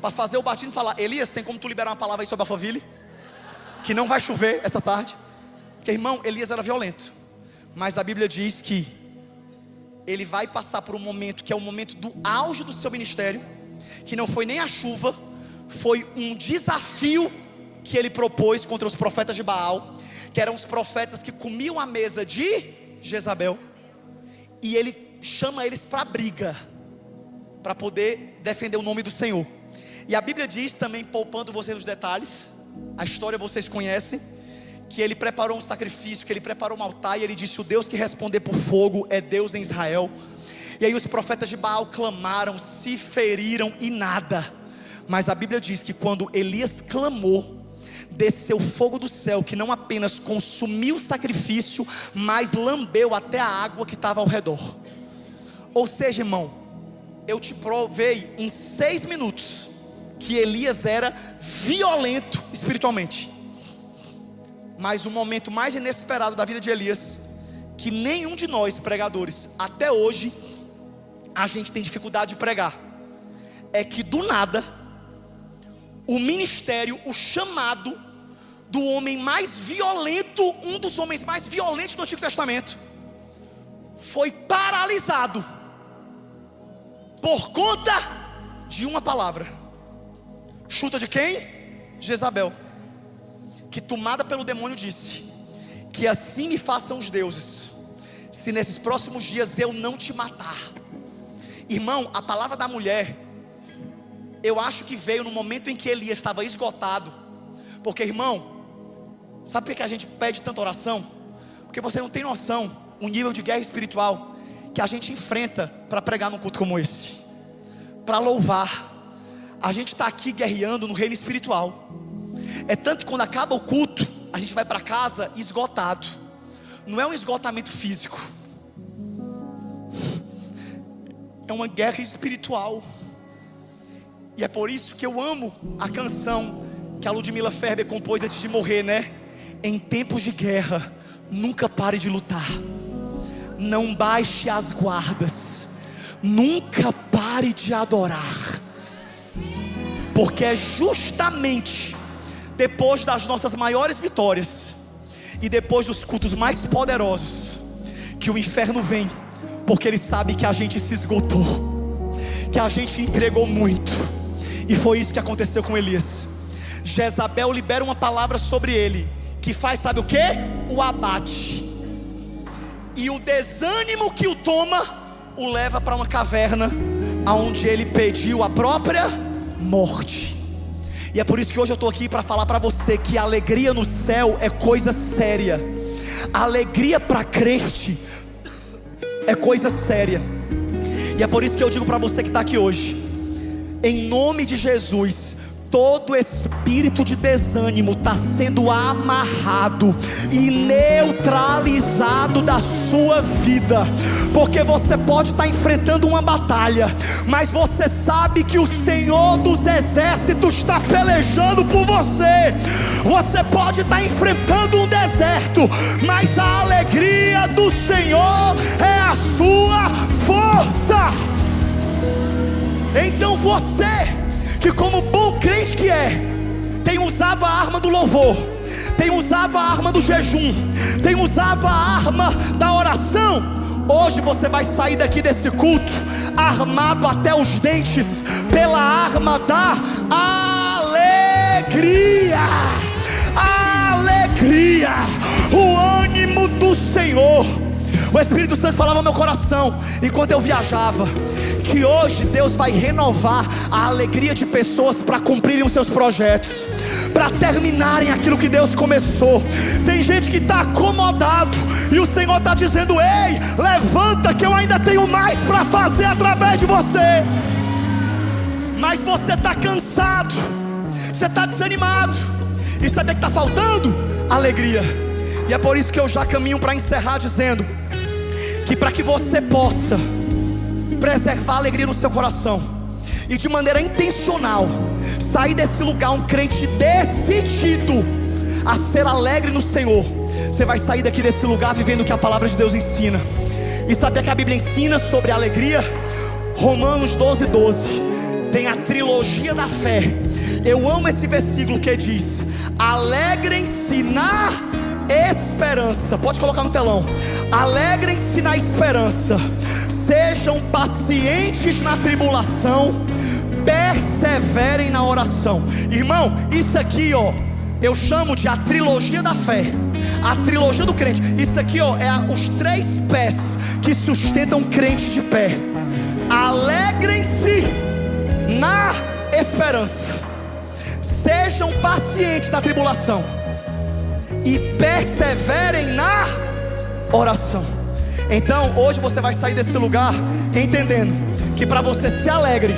para fazer o batismo e falar: Elias, tem como tu liberar uma palavra aí sobre a Alphaville? Que não vai chover essa tarde. Porque, irmão, Elias era violento. Mas a Bíblia diz que ele vai passar por um momento que é o momento do auge do seu ministério, que não foi nem a chuva, foi um desafio que ele propôs contra os profetas de Baal, que eram os profetas que comiam a mesa de Jezabel. E ele chama eles para briga, para poder defender o nome do Senhor. E a Bíblia diz também, poupando vocês os detalhes, a história vocês conhecem, que ele preparou um sacrifício, que ele preparou um altar, e ele disse: o Deus que responder por fogo é Deus em Israel. E aí os profetas de Baal clamaram, se feriram e nada. Mas a Bíblia diz que quando Elias clamou, desceu fogo do céu, que não apenas consumiu o sacrifício, mas lambeu até a água que estava ao redor. Ou seja, irmão, eu te provei em 6 minutos que Elias era violento espiritualmente. Mas o momento mais inesperado da vida de Elias, que nenhum de nós pregadores até hoje a gente tem dificuldade de pregar, é que do nada o ministério, o chamado do homem mais violento, um dos homens mais violentos do Antigo Testamento, foi paralisado por conta de uma palavra. Chuta de quem? Jezabel, que tomada pelo demônio disse: que assim me façam os deuses, se nesses próximos dias eu não te matar. Irmão, a palavra da mulher, eu acho que veio no momento em que Elias estava esgotado. Porque, irmão, sabe por que a gente pede tanta oração? Porque você não tem noção o nível de guerra espiritual que a gente enfrenta para pregar num culto como esse, para louvar. A gente está aqui guerreando no reino espiritual. É tanto que quando acaba o culto, a gente vai para casa esgotado. Não é um esgotamento físico, é uma guerra espiritual. E é por isso que eu amo a canção que a Ludmila Ferber compôs antes de morrer, né? Em tempos de guerra, nunca pare de lutar. Não baixe as guardas. Nunca pare de adorar. Porque é justamente depois das nossas maiores vitórias e depois dos cultos mais poderosos que o inferno vem, porque ele sabe que a gente se esgotou, que a gente entregou muito. E foi isso que aconteceu com Elias. Jezabel libera uma palavra sobre ele, que faz, sabe o que? O abate. E o desânimo que o toma, o leva para uma caverna, onde ele pediu a própria morte. E é por isso que hoje eu estou aqui para falar para você que a alegria no céu é coisa séria. A alegria para crente é coisa séria. E é por isso que eu digo para você que está aqui hoje, em nome de Jesus, todo espírito de desânimo está sendo amarrado e neutralizado da sua vida. Porque você pode estar enfrentando uma batalha, mas você sabe que o Senhor dos exércitos está pelejando por você. Você pode estar enfrentando um deserto, mas a alegria do Senhor é a sua força. Então você, que como bom crente que é, tem usado a arma do louvor, tem usado a arma do jejum, tem usado a arma da oração, hoje você vai sair daqui desse culto armado até os dentes pela arma da alegria. Alegria, o ânimo do Senhor. O Espírito Santo falava no meu coração enquanto eu viajava, que hoje Deus vai renovar a alegria de pessoas para cumprirem os seus projetos, para terminarem aquilo que Deus começou. Tem gente que está acomodado e o Senhor está dizendo: ei, levanta que eu ainda tenho mais para fazer através de você. Mas você está cansado, você está desanimado, e sabe o que está faltando? Alegria. E é por isso que eu já caminho para encerrar dizendo que para que você possa preservar a alegria no seu coração e de maneira intencional sair desse lugar um crente decidido a ser alegre no Senhor, você vai sair daqui desse lugar vivendo o que a palavra de Deus ensina. E sabe o que a Bíblia ensina sobre alegria? Romanos 12:12 tem a trilogia da fé. Eu amo esse versículo que diz: alegrem-se na esperança. Pode colocar no telão. Alegrem-se na esperança, sejam pacientes na tribulação, perseverem na oração. Irmão, isso aqui eu chamo de a trilogia da fé, a trilogia do crente. Isso aqui é os 3 pés que sustentam o crente de pé. Alegrem-se na esperança, sejam pacientes na tribulação e perseverem na oração. Então hoje você vai sair desse lugar entendendo que para você ser alegre,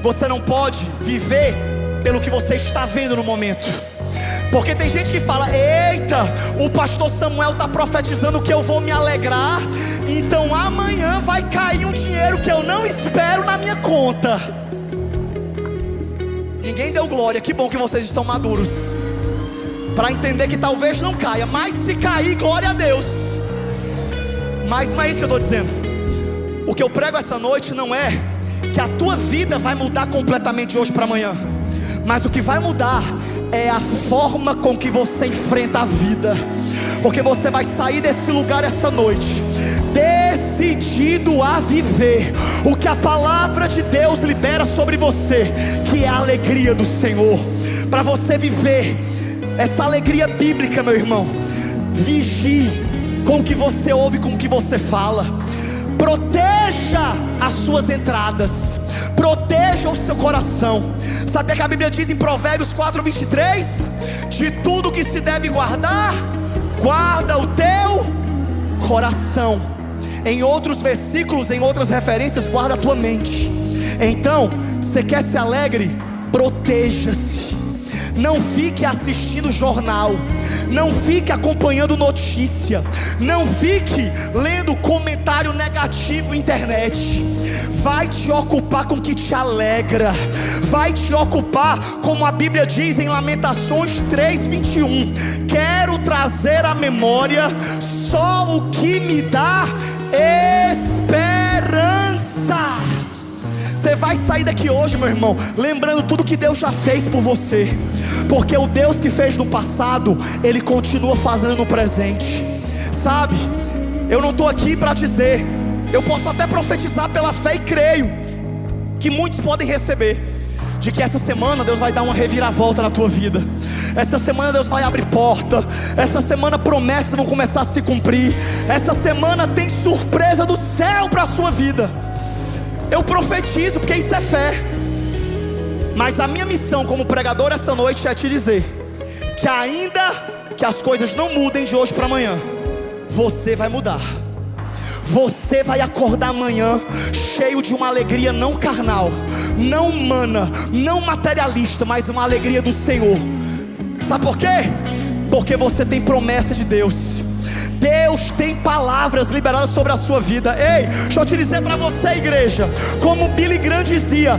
você não pode viver pelo que você está vendo no momento. Porque tem gente que fala: eita, o pastor Samuel está profetizando que eu vou me alegrar, então amanhã vai cair um dinheiro que eu não espero na minha conta. Ninguém deu glória. Que bom que vocês estão maduros para entender que talvez não caia, mas se cair, glória a Deus. Mas não é isso que eu estou dizendo. O que eu prego essa noite não é que a tua vida vai mudar completamente de hoje para amanhã, mas o que vai mudar é a forma com que você enfrenta a vida. Porque você vai sair desse lugar essa noite decidido a viver o que a palavra de Deus libera sobre você, que é a alegria do Senhor. Para você viver essa alegria bíblica, meu irmão, vigie com o que você ouve, com o que você fala. Proteja as suas entradas, proteja o seu coração. Sabe o que a Bíblia diz em Provérbios 4:23? De tudo que se deve guardar, guarda o teu coração. Em outros versículos, em outras referências, guarda a tua mente. Então, você quer ser alegre? Proteja-se. Não fique assistindo jornal, não fique acompanhando notícia, não fique lendo comentário negativo na internet. Vai te ocupar com o que te alegra, vai te ocupar, como a Bíblia diz em Lamentações 3:21: quero trazer à memória só o que me dá esperança. Você vai sair daqui hoje, meu irmão, lembrando tudo que Deus já fez por você, porque o Deus que fez no passado, Ele continua fazendo no presente. Sabe, eu não estou aqui para dizer, eu posso até profetizar pela fé e creio que muitos podem receber, de que essa semana Deus vai dar uma reviravolta na tua vida. Essa semana Deus vai abrir porta. Essa semana promessas vão começar a se cumprir. Essa semana tem surpresa do céu para a sua vida. Eu profetizo, porque isso é fé. Mas a minha missão como pregador essa noite é te dizer que ainda que as coisas não mudem de hoje para amanhã, você vai mudar. Você vai acordar amanhã cheio de uma alegria não carnal, não humana, não materialista, mas uma alegria do Senhor. Sabe por quê? Porque você tem promessa de Deus. Deus tem palavras liberadas sobre a sua vida. Ei, deixa eu te dizer para você, igreja, como Billy Graham dizia: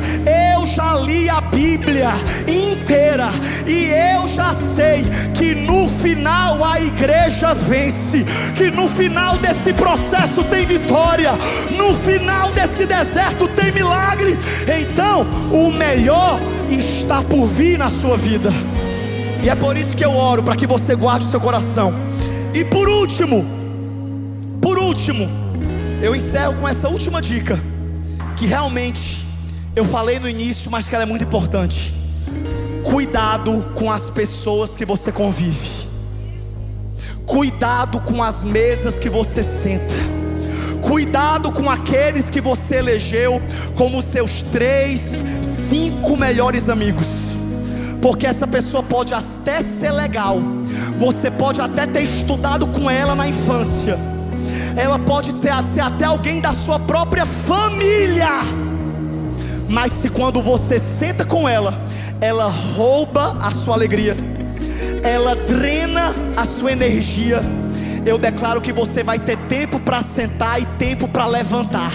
eu já li a Bíblia inteira, e eu já sei que no final a igreja vence, que no final desse processo tem vitória, no final desse deserto tem milagre. Então o melhor está por vir na sua vida, e é por isso que eu oro para que você guarde o seu coração. E por último, eu encerro com essa última dica, que realmente eu falei no início, mas que ela é muito importante. Cuidado com as pessoas que você convive. Cuidado com as mesas que você senta. Cuidado com aqueles que você elegeu como seus 3, 5 melhores amigos. Porque essa pessoa pode até ser legal, você pode até ter estudado com ela na infância, ela pode ser até alguém da sua própria família, mas se quando você senta com ela, ela rouba a sua alegria, ela drena a sua energia, eu declaro que você vai ter tempo para sentar e tempo para levantar.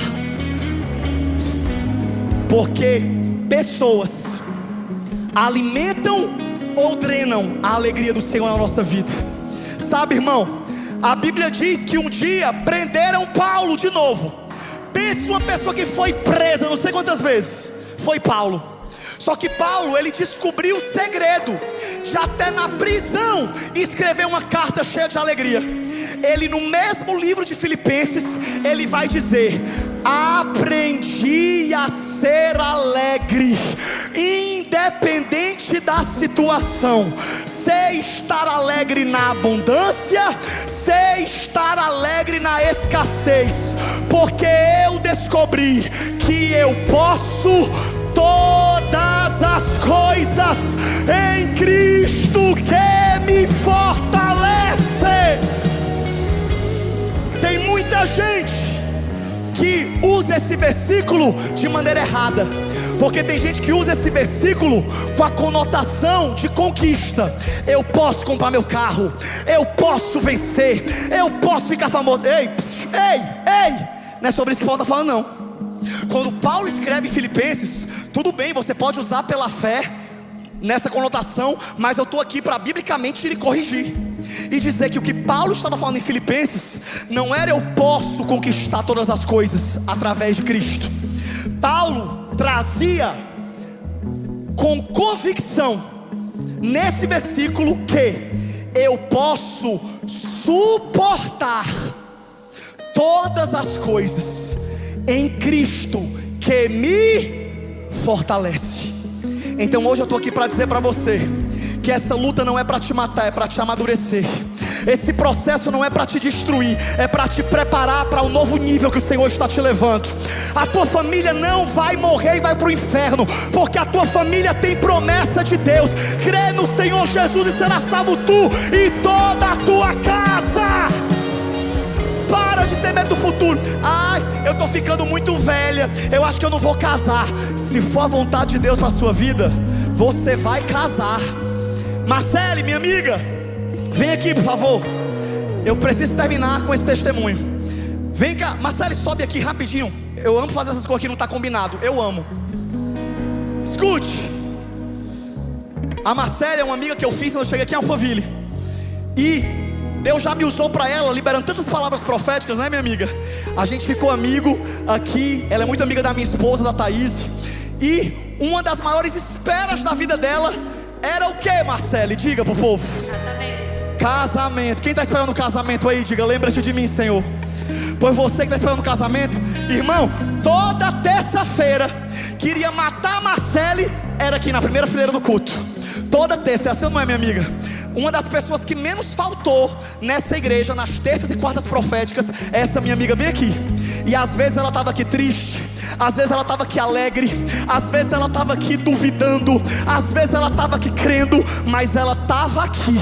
Porque pessoas alimentam ou drenam a alegria do Senhor na nossa vida. Sabe, irmão, a Bíblia diz que um dia prenderam Paulo de novo. Pense uma pessoa que foi presa não sei quantas vezes. Foi Paulo. Só que Paulo, ele descobriu o segredo de até na prisão escrever uma carta cheia de alegria. Ele, no mesmo livro de Filipenses, ele vai dizer: aprendi a ser alegre, independente da situação. Sei estar alegre na abundância, sei estar alegre na escassez, porque eu descobri que eu posso todas as coisas em Cristo que me fortalece. Tem muita gente que usa esse versículo de maneira errada, porque tem gente que usa esse versículo com a conotação de conquista. Eu posso comprar meu carro, eu posso vencer, eu posso ficar famoso. Ei, não é sobre isso que Paulo está falando, não. Quando Paulo escreve Filipenses, tudo bem, você pode usar pela fé nessa conotação, mas eu estou aqui para biblicamente lhe corrigir e dizer que o que Paulo estava falando em Filipenses não era eu posso conquistar todas as coisas através de Cristo. Paulo trazia com convicção nesse versículo que eu posso suportar todas as coisas em Cristo que me fortalece. Então hoje eu estou aqui para dizer para você que essa luta não é para te matar, é para te amadurecer. Esse processo não é para te destruir, é para te preparar para o novo nível que o Senhor está te levando. A tua família não vai morrer e vai para o inferno, porque a tua família tem promessa de Deus. Crê no Senhor Jesus e será salvo tu e toda a tua casa. Para de ter medo do futuro. Ai, eu estou ficando muito velha, eu acho que eu não vou casar. Se for a vontade de Deus para a sua vida, você vai casar. Marcele, minha amiga, vem aqui por favor. Eu preciso terminar com esse testemunho. Vem cá, Marcele, sobe aqui rapidinho. Eu amo fazer essas coisas que não está combinado. Eu amo. Escute. A Marcele é uma amiga que eu fiz quando eu cheguei aqui em Alphaville. E Deus já me usou para ela, liberando tantas palavras proféticas, né, minha amiga? A gente ficou amigo aqui. Ela é muito amiga da minha esposa, da Thaís. E uma das maiores esperas da vida dela era o que, Marcele? Diga pro povo. Casamento. Quem está esperando o casamento aí? Diga, lembra-te de mim, Senhor. Pois você que está esperando o casamento, irmão, toda terça-feira queria matar a Marcele, era aqui na primeira fileira do culto. Toda terça, essa não é, minha amiga? Uma das pessoas que menos faltou nessa igreja, nas terças e quartas proféticas, é essa minha amiga bem aqui. E às vezes ela estava aqui triste, às vezes ela estava aqui alegre, às vezes ela estava aqui duvidando, às vezes ela estava aqui crendo, mas ela estava aqui.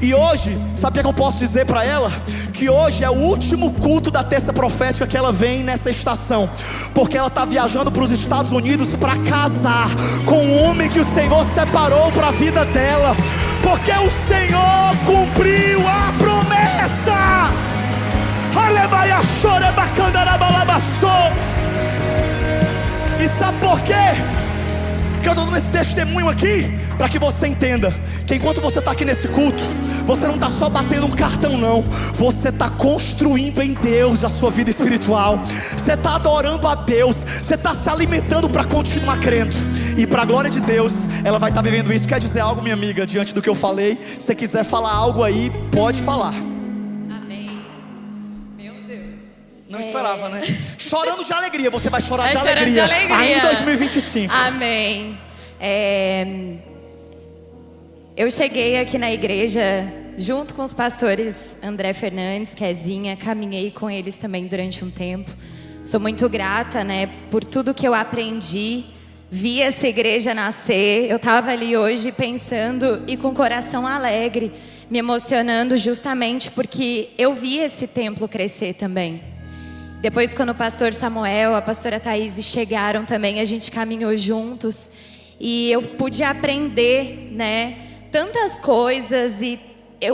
E hoje, sabe o que eu posso dizer para ela? Que hoje é o último culto da terça profética que ela vem nessa estação, porque ela está viajando para os Estados Unidos para casar com um homem que o Senhor separou para a vida dela, porque o Senhor cumpriu a promessa. E sabe por quê que eu estou dando esse testemunho aqui para que você entenda que enquanto você está aqui nesse culto, você não está só batendo um cartão não, você está construindo em Deus a sua vida espiritual. Você está adorando a Deus, você está se alimentando para continuar crendo. E para a glória de Deus, ela vai estar vivendo isso. Quer dizer algo, minha amiga, diante do que eu falei? Se você quiser falar algo aí, pode falar. Amém. Meu Deus. Não esperava, né? Chorando de alegria, você vai chorar de Chorando alegria. de alegria. Aí em 2025. Amém. Eu cheguei aqui na igreja junto com os pastores André Fernandes, Kezinha, caminhei com eles também durante um tempo. Sou muito grata, né, por tudo que eu aprendi. Vi essa igreja nascer. Eu estava ali hoje pensando e com o coração alegre, me emocionando justamente porque eu vi esse templo crescer também. Depois, quando o pastor Samuel, a pastora Thaís chegaram também, a gente caminhou juntos e eu pude aprender, né, tantas coisas. E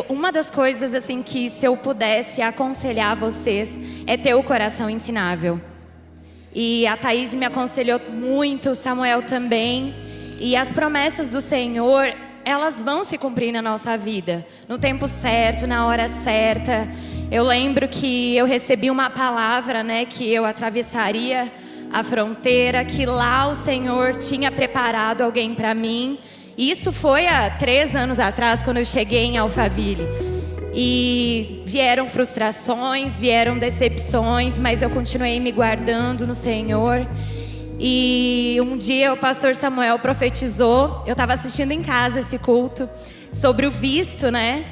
uma das coisas assim que, se eu pudesse aconselhar vocês, é ter o coração ensinável. E a Thaís me aconselhou muito, o Samuel também. E as promessas do Senhor, elas vão se cumprir na nossa vida, no tempo certo, na hora certa. Eu lembro que eu recebi uma palavra, né, que eu atravessaria a fronteira, que lá o Senhor tinha preparado alguém para mim. Isso foi há 3 anos atrás, quando eu cheguei em Alphaville. E vieram frustrações, vieram decepções, mas eu continuei me guardando no Senhor. E um dia o pastor Samuel profetizou, eu estava assistindo em casa esse culto, sobre o visto, né?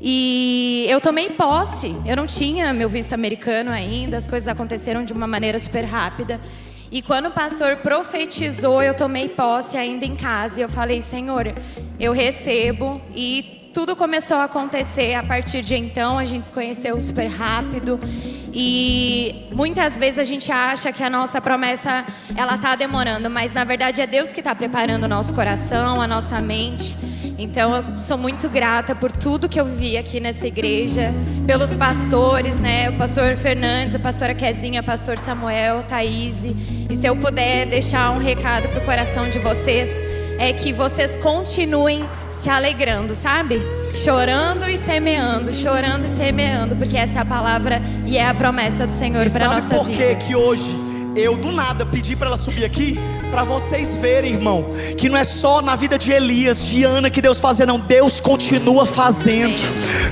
E eu tomei posse. Eu não tinha meu visto americano ainda, as coisas aconteceram de uma maneira super rápida. E quando o pastor profetizou, eu tomei posse ainda em casa. E eu falei, Senhor, eu recebo. E tudo começou a acontecer. A partir de então, a gente se conheceu super rápido. E muitas vezes a gente acha que a nossa promessa, ela está demorando. Mas na verdade é Deus que está preparando o nosso coração, a nossa mente. Então eu sou muito grata por tudo que eu vivi aqui nessa igreja. Pelos pastores, né? O pastor Fernandes, a pastora Kezinha, o pastor Samuel, Thaís. E se eu puder deixar um recado pro coração de vocês, é que vocês continuem se alegrando, sabe? Chorando e semeando, porque essa é a palavra e é a promessa do Senhor para nossa vida. Sabe por que hoje eu do nada pedi para ela subir aqui? Para vocês verem, irmão, que não é só na vida de Elias, de Ana que Deus fazia, não. Deus continua fazendo.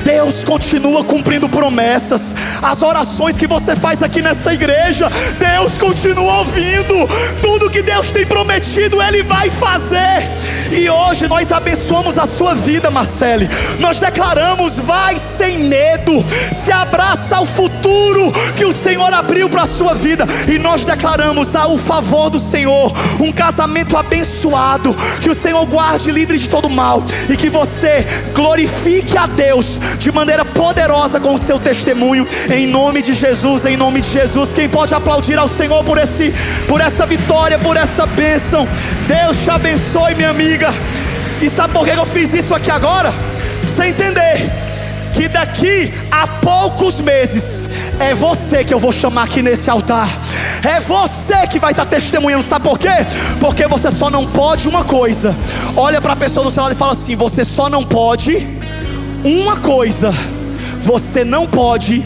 Deus continua cumprindo promessas. As orações que você faz aqui nessa igreja, Deus continua ouvindo. Tudo que Deus tem prometido, Ele vai fazer. E hoje nós abençoamos a sua vida, Marcele. Nós declaramos, vai sem medo, se abraça ao futuro que o Senhor abriu para a sua vida. E nós declaramos o favor do Senhor, um casamento abençoado, que o Senhor guarde livre de todo mal, e que você glorifique a Deus de maneira poderosa com o seu testemunho, em nome de Jesus, em nome de Jesus. Quem pode aplaudir ao Senhor por essa vitória, por essa bênção? Deus te abençoe, minha amiga. E sabe por que eu fiz isso aqui agora? Pra você entender que daqui a poucos meses é você que eu vou chamar aqui nesse altar. É você que vai estar testemunhando. Sabe por quê? Porque você só não pode uma coisa. Olha para a pessoa do seu lado e fala assim: você só não pode uma coisa. Você não pode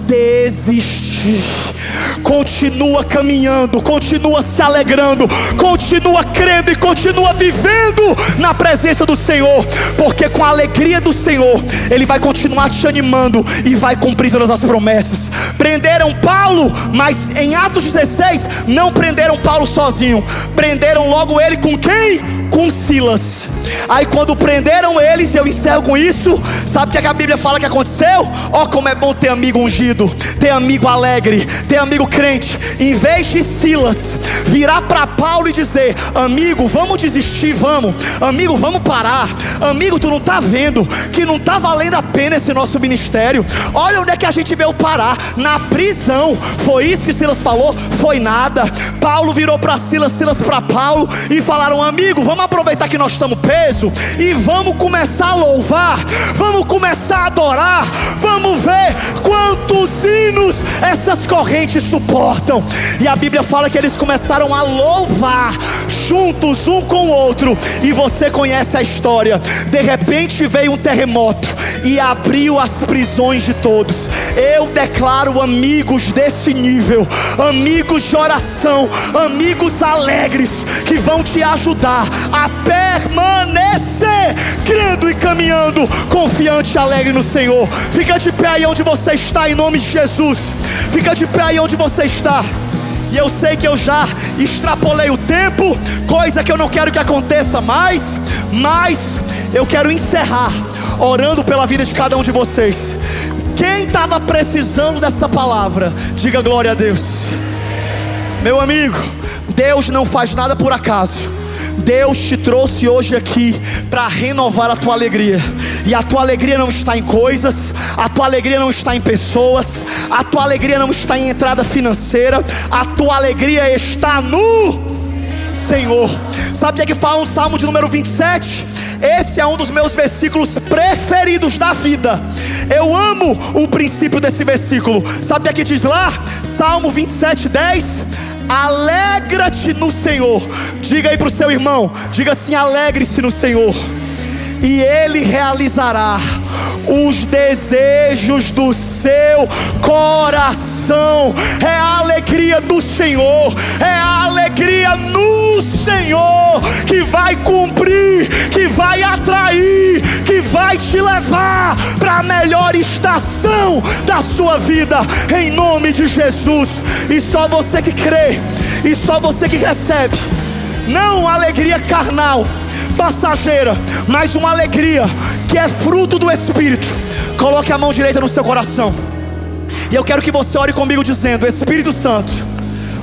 desistir. Continua caminhando, continua se alegrando, continua crendo e continua vivendo na presença do Senhor, porque com a alegria do Senhor Ele vai continuar te animando e vai cumprir todas as promessas. Prenderam Paulo, mas em Atos 16 não prenderam Paulo sozinho, prenderam logo ele com quem? Com Silas. Aí quando prenderam eles, eu encerro com isso. Sabe o que a Bíblia fala que aconteceu? Ó, como é bom ter amigo ungido, ter amigo alegre, ter amigo crente. Em vez de Silas virar para Paulo e dizer: amigo, vamos desistir, vamos. Amigo, vamos parar. Amigo, tu não tá vendo que não tá valendo a pena esse nosso ministério? Olha onde é que a gente veio parar, na prisão. Foi isso que Silas falou? Foi nada. Paulo virou para Silas, Silas para Paulo, e falaram: amigo, vamos aproveitar que nós estamos presos e vamos começar a louvar, vamos começar a adorar, vamos ver quantos hinos essas correntes suportam. E a Bíblia fala que eles começaram a louvar juntos um com o outro. E você conhece a história. De repente veio um terremoto e abriu as prisões de todos. Eu declaro amigos desse nível, amigos de oração, amigos alegres, que vão te ajudar a permanecer crendo e caminhando confiante e alegre no Senhor. Fica de pé aí onde você está, em nome de Jesus. Fica de pé aí onde você está. E eu sei que eu já extrapolei o tempo, coisa que eu não quero que aconteça mais, mas eu quero encerrar orando pela vida de cada um de vocês. Quem estava precisando dessa palavra, diga glória a Deus. Meu amigo, Deus não faz nada por acaso. Deus te trouxe hoje aqui para renovar a tua alegria. E a tua alegria não está em coisas, a tua alegria não está em pessoas, a tua alegria não está em entrada financeira, a tua alegria está no Senhor. Sabe o que fala no Salmo de número 27? Esse é um dos meus versículos preferidos da vida. Eu amo o princípio desse versículo. Sabe o que diz lá? Salmo 27:10. Alegra-te no Senhor. Diga aí para o seu irmão, diga assim: alegre-se no Senhor, e Ele realizará os desejos do seu coração. É a alegria do Senhor, é a alegria no Senhor que vai cumprir, que vai atrair, que vai te levar para a melhor estação da sua vida, em nome de Jesus. E só você que crê, e só você que recebe, não uma alegria carnal, passageira, mas uma alegria que é fruto do Espírito. Coloque a mão direita no seu coração, e eu quero que você ore comigo dizendo: Espírito Santo,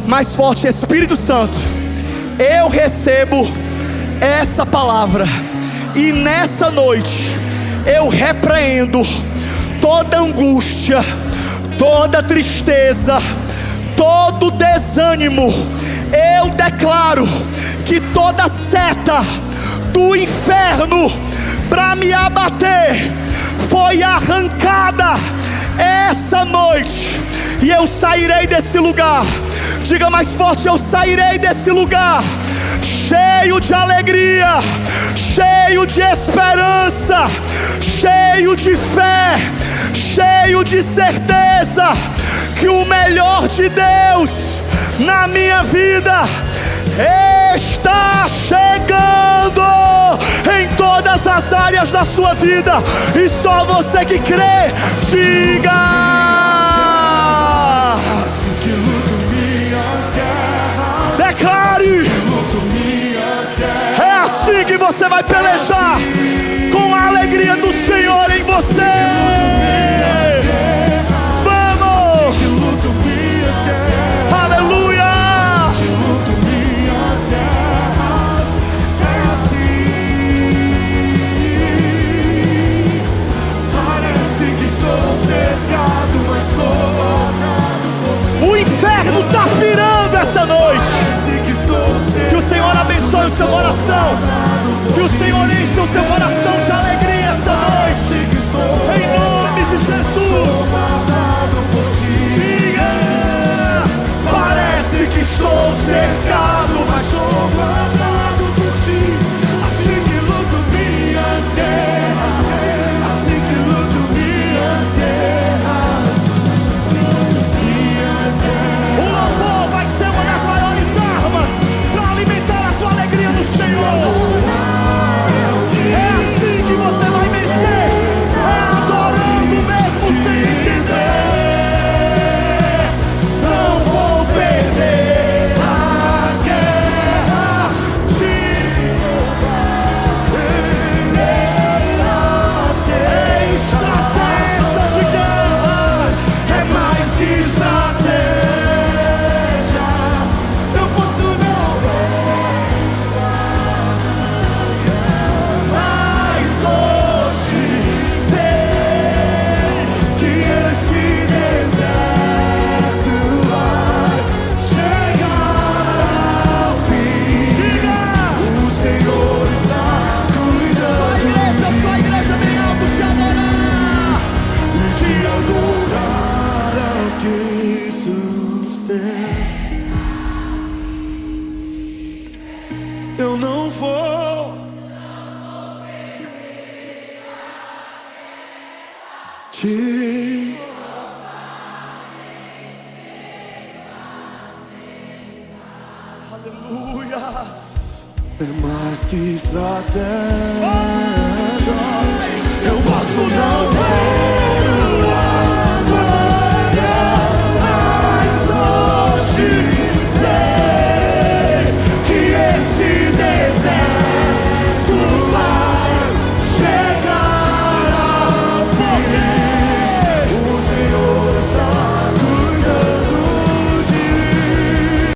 mais forte, Espírito Santo, eu recebo essa palavra, e nessa noite eu repreendo toda angústia, toda tristeza, todo desânimo. Eu declaro que toda seta do inferno para me abater foi arrancada essa noite, e eu sairei desse lugar. Diga mais forte: eu sairei desse lugar cheio de alegria, cheio de esperança, cheio de fé, cheio de certeza que o melhor de Deus na minha vida está chegando em todas as áreas da sua vida. E só você que crê, diga. Declare. É assim que você vai pelejar, com a alegria do Senhor em você. Vamos. Aleluia. O inferno está virando essa noite. Que o Senhor abençoe o seu coração, que o Senhor enche o seu coração de alegria essa noite, eu não vou te. Aleluias. É mais que estratégia. Eu posso não